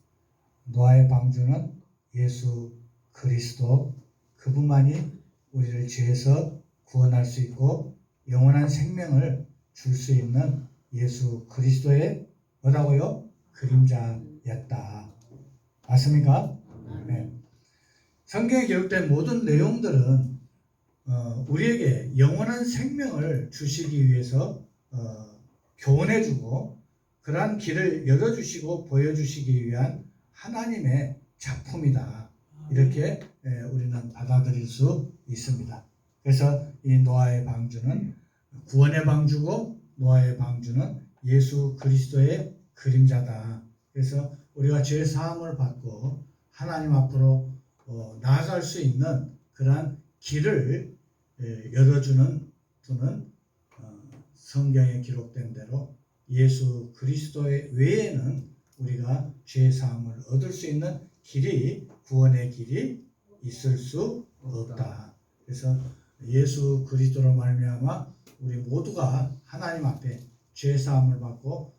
노아의 방주는 예수 그리스도, 그분만이 우리를 죄에서 구원할 수 있고 영원한 생명을 줄 수 있는 예수 그리스도의 뭐라고요? 그림자였다. 맞습니까? 네. 성경에 기록된 모든 내용들은 우리에게 영원한 생명을 주시기 위해서 교훈해주고 그러한 길을 열어주시고 보여주시기 위한 하나님의 작품이다. 이렇게 우리는 받아들일 수 있습니다. 그래서 이 노아의 방주는 구원의 방주고 노아의 방주는 예수 그리스도의 그림자다. 그래서 우리가 죄 사함을 받고 하나님 앞으로 나아갈 수 있는 그러한 길을 열어주는 분은 성경에 기록된 대로 예수 그리스도의 외에는 우리가 죄 사함을 얻을 수 있는 길이, 구원의 길이 있을 수 없다. 그래서 예수 그리스도로 말미암아 우리 모두가 하나님 앞에 죄 사함을 받고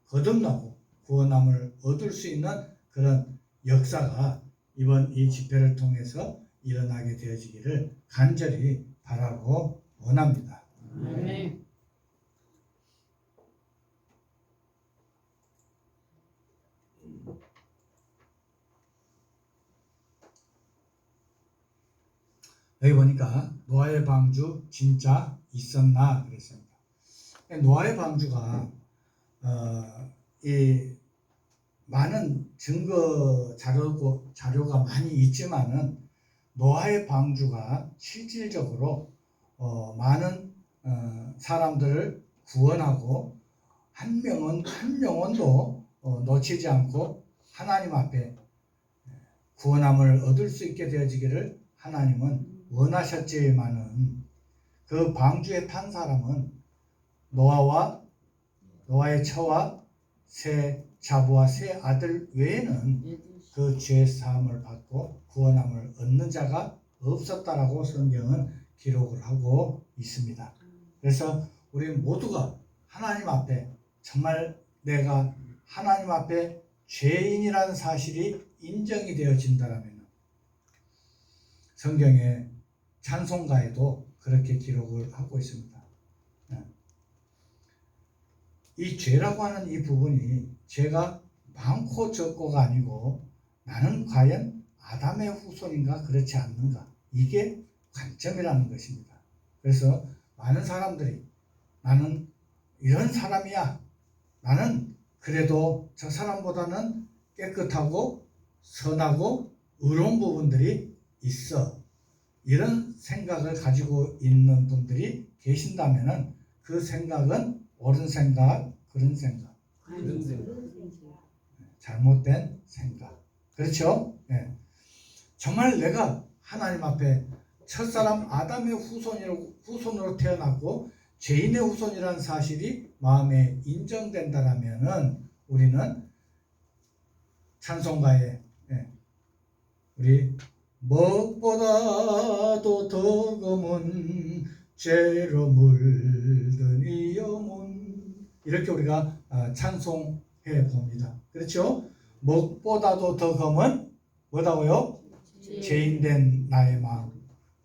거듭나고 구원함을 얻을 수 있는 그런 역사가 이번 이 집회를 통해서 일어나게 되어지기를 간절히 바라고 원합니다. 아멘. 여기 보니까 노아의 방주 진짜 있었나 그랬습니다. 노아의 방주가 이 많은 증거 자료가 많이 있지만은 노아의 방주가 실질적으로 많은 사람들을 구원하고 한 영혼도 놓치지 않고 하나님 앞에 구원함을 얻을 수 있게 되어지기를 하나님은 원하셨지만은 그 방주에 탄 사람은 노아의 처와 세 자부와 세 아들 외에는 그 죄 사함을 받고 구원함을 얻는 자가 없었다라고 성경은 기록을 하고 있습니다. 그래서 우리 모두가 하나님 앞에 정말 내가 하나님 앞에 죄인이라는 사실이 인정이 되어진다라면 성경의 찬송가에도 그렇게 기록을 하고 있습니다. 이 죄라고 하는 이 부분이 죄가 많고 적고가 아니고 나는 과연 아담의 후손인가 그렇지 않는가, 이게 관점이라는 것입니다. 그래서 많은 사람들이 나는 이런 사람이야, 나는 그래도 저 사람보다는 깨끗하고 선하고 의로운 부분들이 있어, 이런 생각을 가지고 있는 분들이 계신다면 그 생각은 옳은 생각, 그런 생각, 잘못된 생각. 그렇죠? 네. 정말 내가 하나님 앞에 첫사람 아담의 후손으로 태어났고 죄인의 후손이라는 사실이 마음에 인정된다라면은 우리는 찬송가에 우리 무엇보다도 더 검은 죄로 물든 이 영혼, 이렇게 우리가 찬송해 봅니다. 그렇죠? 무엇보다도 더 검은 뭐다고요? 죄인된 나의 마음,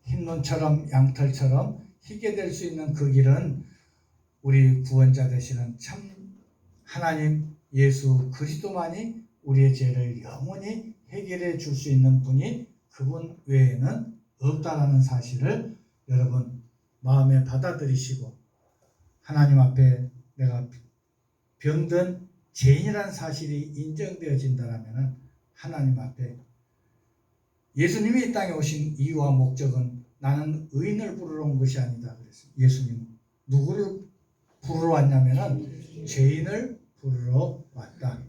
흰눈처럼 양털처럼 희게 될 수 있는 그 길은 우리 구원자 되시는 참 하나님 예수 그리스도만이 우리의 죄를 영원히 해결해 줄 수 있는 분이 그분 외에는 없다라는 사실을 여러분 마음에 받아들이시고 하나님 앞에 내가 병든 죄인이라는 사실이 인정되어진다면 하나님 앞에 예수님이 이 땅에 오신 이유와 목적은 나는 의인을 부르러 온 것이 아니다 그랬어요. 예수님 누구를 부르러 왔냐면은 죄인을 부르러 왔다.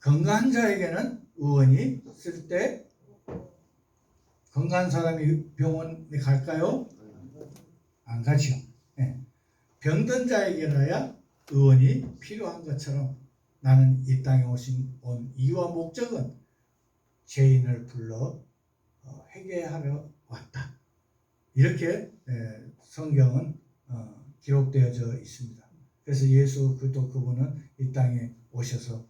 건강한 자에게는 의원이 있을 때 건강한 사람이 병원에 갈까요? 안 가지요. 네. 병든 자에게라야 의원이 필요한 것처럼 나는 이 땅에 온 이유와 목적은 죄인을 불러 회개하러 왔다. 이렇게 성경은 기록되어져 있습니다. 그래서 예수 그분은 이 땅에 오셔서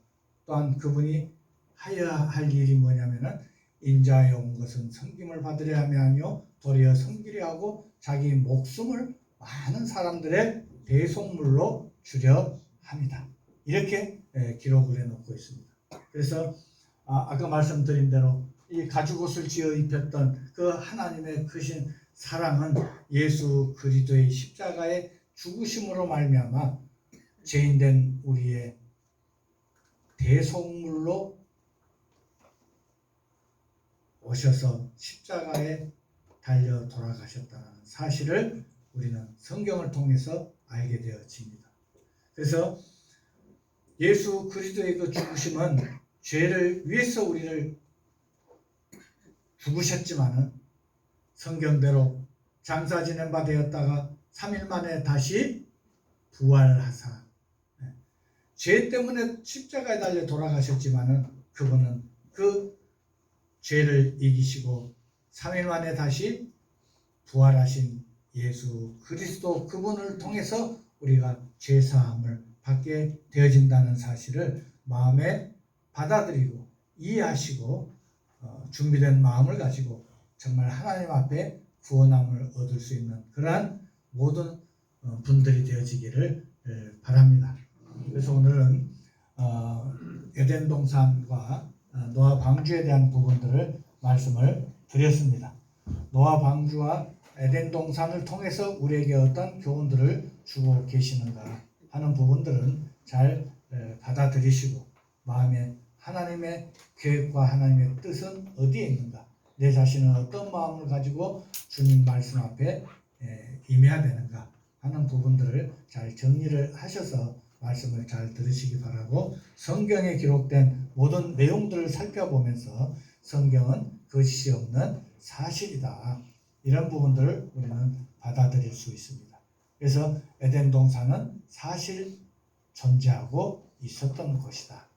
또한 그분이 하여야 할 일이 뭐냐면은 인자에 온 것은 섬김을 받으려 함이 아니요 도리어 섬기려 하고 자기 목숨을 많은 사람들의 대속물로 주려 합니다. 이렇게 기록을 해놓고 있습니다. 그래서 아까 말씀드린 대로 이 가죽옷을 지어 입혔던 그 하나님의 크신 사랑은 예수 그리스도의 십자가의 죽으심으로 말미암아 죄인된 우리의 대속물로 오셔서 십자가에 달려 돌아가셨다는 사실을 우리는 성경을 통해서 알게 되어집니다. 그래서 예수 그리스도의 그 죽으심은 죄를 위해서 우리를 죽으셨지만은 성경대로 장사 지낸 바 되었다가 3일 만에 다시 부활하사 죄 때문에 십자가에 달려 돌아가셨지만은 그분은 그 죄를 이기시고 3일 만에 다시 부활하신 예수 그리스도 그분을 통해서 우리가 죄사함을 받게 되어진다는 사실을 마음에 받아들이고 이해하시고 준비된 마음을 가지고 정말 하나님 앞에 구원함을 얻을 수 있는 그러한 모든 분들이 되어지기를 바랍니다. 그래서 오늘은 에덴 동산과 노아 방주에 대한 부분들을 말씀을 드렸습니다. 노아 방주와 에덴 동산을 통해서 우리에게 어떤 교훈들을 주고 계시는가 하는 부분들은 잘 받아들이시고 마음에 하나님의 계획과 하나님의 뜻은 어디에 있는가, 내 자신은 어떤 마음을 가지고 주님 말씀 앞에 임해야 되는가 하는 부분들을 잘 정리를 하셔서 말씀을 잘 들으시기 바라고, 성경에 기록된 모든 내용들을 살펴보면서 성경은 거짓이 없는 사실이다, 이런 부분들을 우리는 받아들일 수 있습니다. 그래서 에덴 동산은 사실 존재하고 있었던 것이다.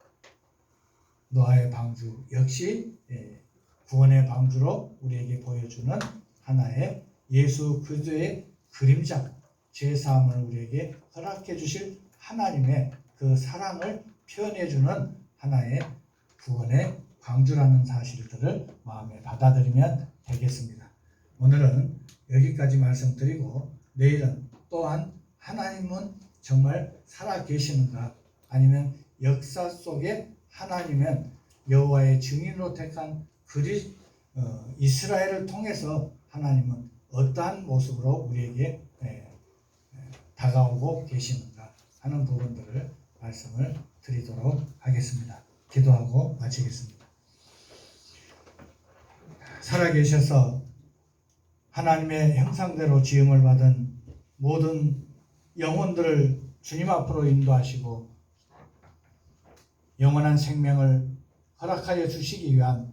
노아의 방주 역시 구원의 방주로 우리에게 보여주는 하나의 예수 그리스도의 그림자, 죄사함을 우리에게 허락해 주실 하나님의 그 사랑을 표현해 주는 하나의 구원의 방주라는 사실들을 마음에 받아들이면 되겠습니다. 오늘은 여기까지 말씀드리고, 내일은 또한 하나님은 정말 살아 계시는가, 아니면 역사 속에 하나님은 여호와의 증인으로 택한 이스라엘을 통해서 하나님은 어떠한 모습으로 우리에게 다가오고 계시는가 하는 부분들을 말씀을 드리도록 하겠습니다. 기도하고 마치겠습니다. 살아계셔서 하나님의 형상대로 지음을 받은 모든 영혼들을 주님 앞으로 인도하시고 영원한 생명을 허락하여 주시기 위한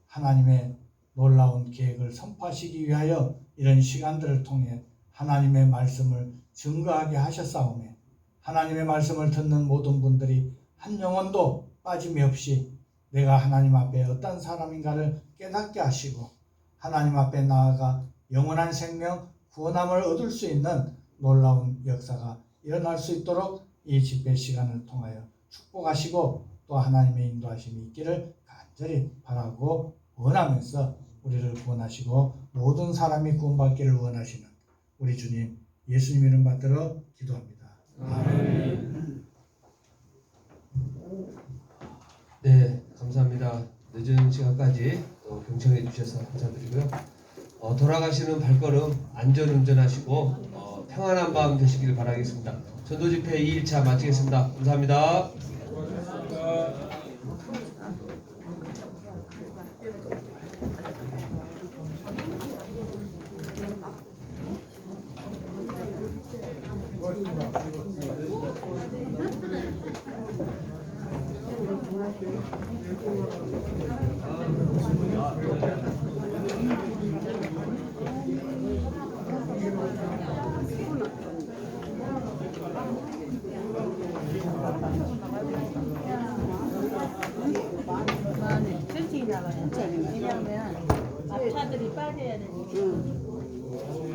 하나님의 놀라운 계획을 선포하시기 위하여 이런 시간들을 통해 하나님의 말씀을 증거하게 하셨사오매, 하나님의 말씀을 듣는 모든 분들이 한 영혼도 빠짐이 없이 내가 하나님 앞에 어떤 사람인가를 깨닫게 하시고 하나님 앞에 나아가 영원한 생명, 구원함을 얻을 수 있는 놀라운 역사가 일어날 수 있도록 이 집회 시간을 통하여 축복하시고 또 하나님의 인도하심이 있기를 간절히 바라고 원하면서 우리를 구원하시고 모든 사람이 구원받기를 원하시는 우리 주님 예수님 이름 받들어 기도합니다. 네, 감사합니다. 늦은 시간까지 또 경청해 주셔서 감사드리고요. 돌아가시는 발걸음 안전운전하시고 평안한 밤 되시길 바라겠습니다. 전도집회 2일차 마치겠습니다. 감사합니다. 일찍 나가요. 왜냐면 앞차들이 빠져야 되니까.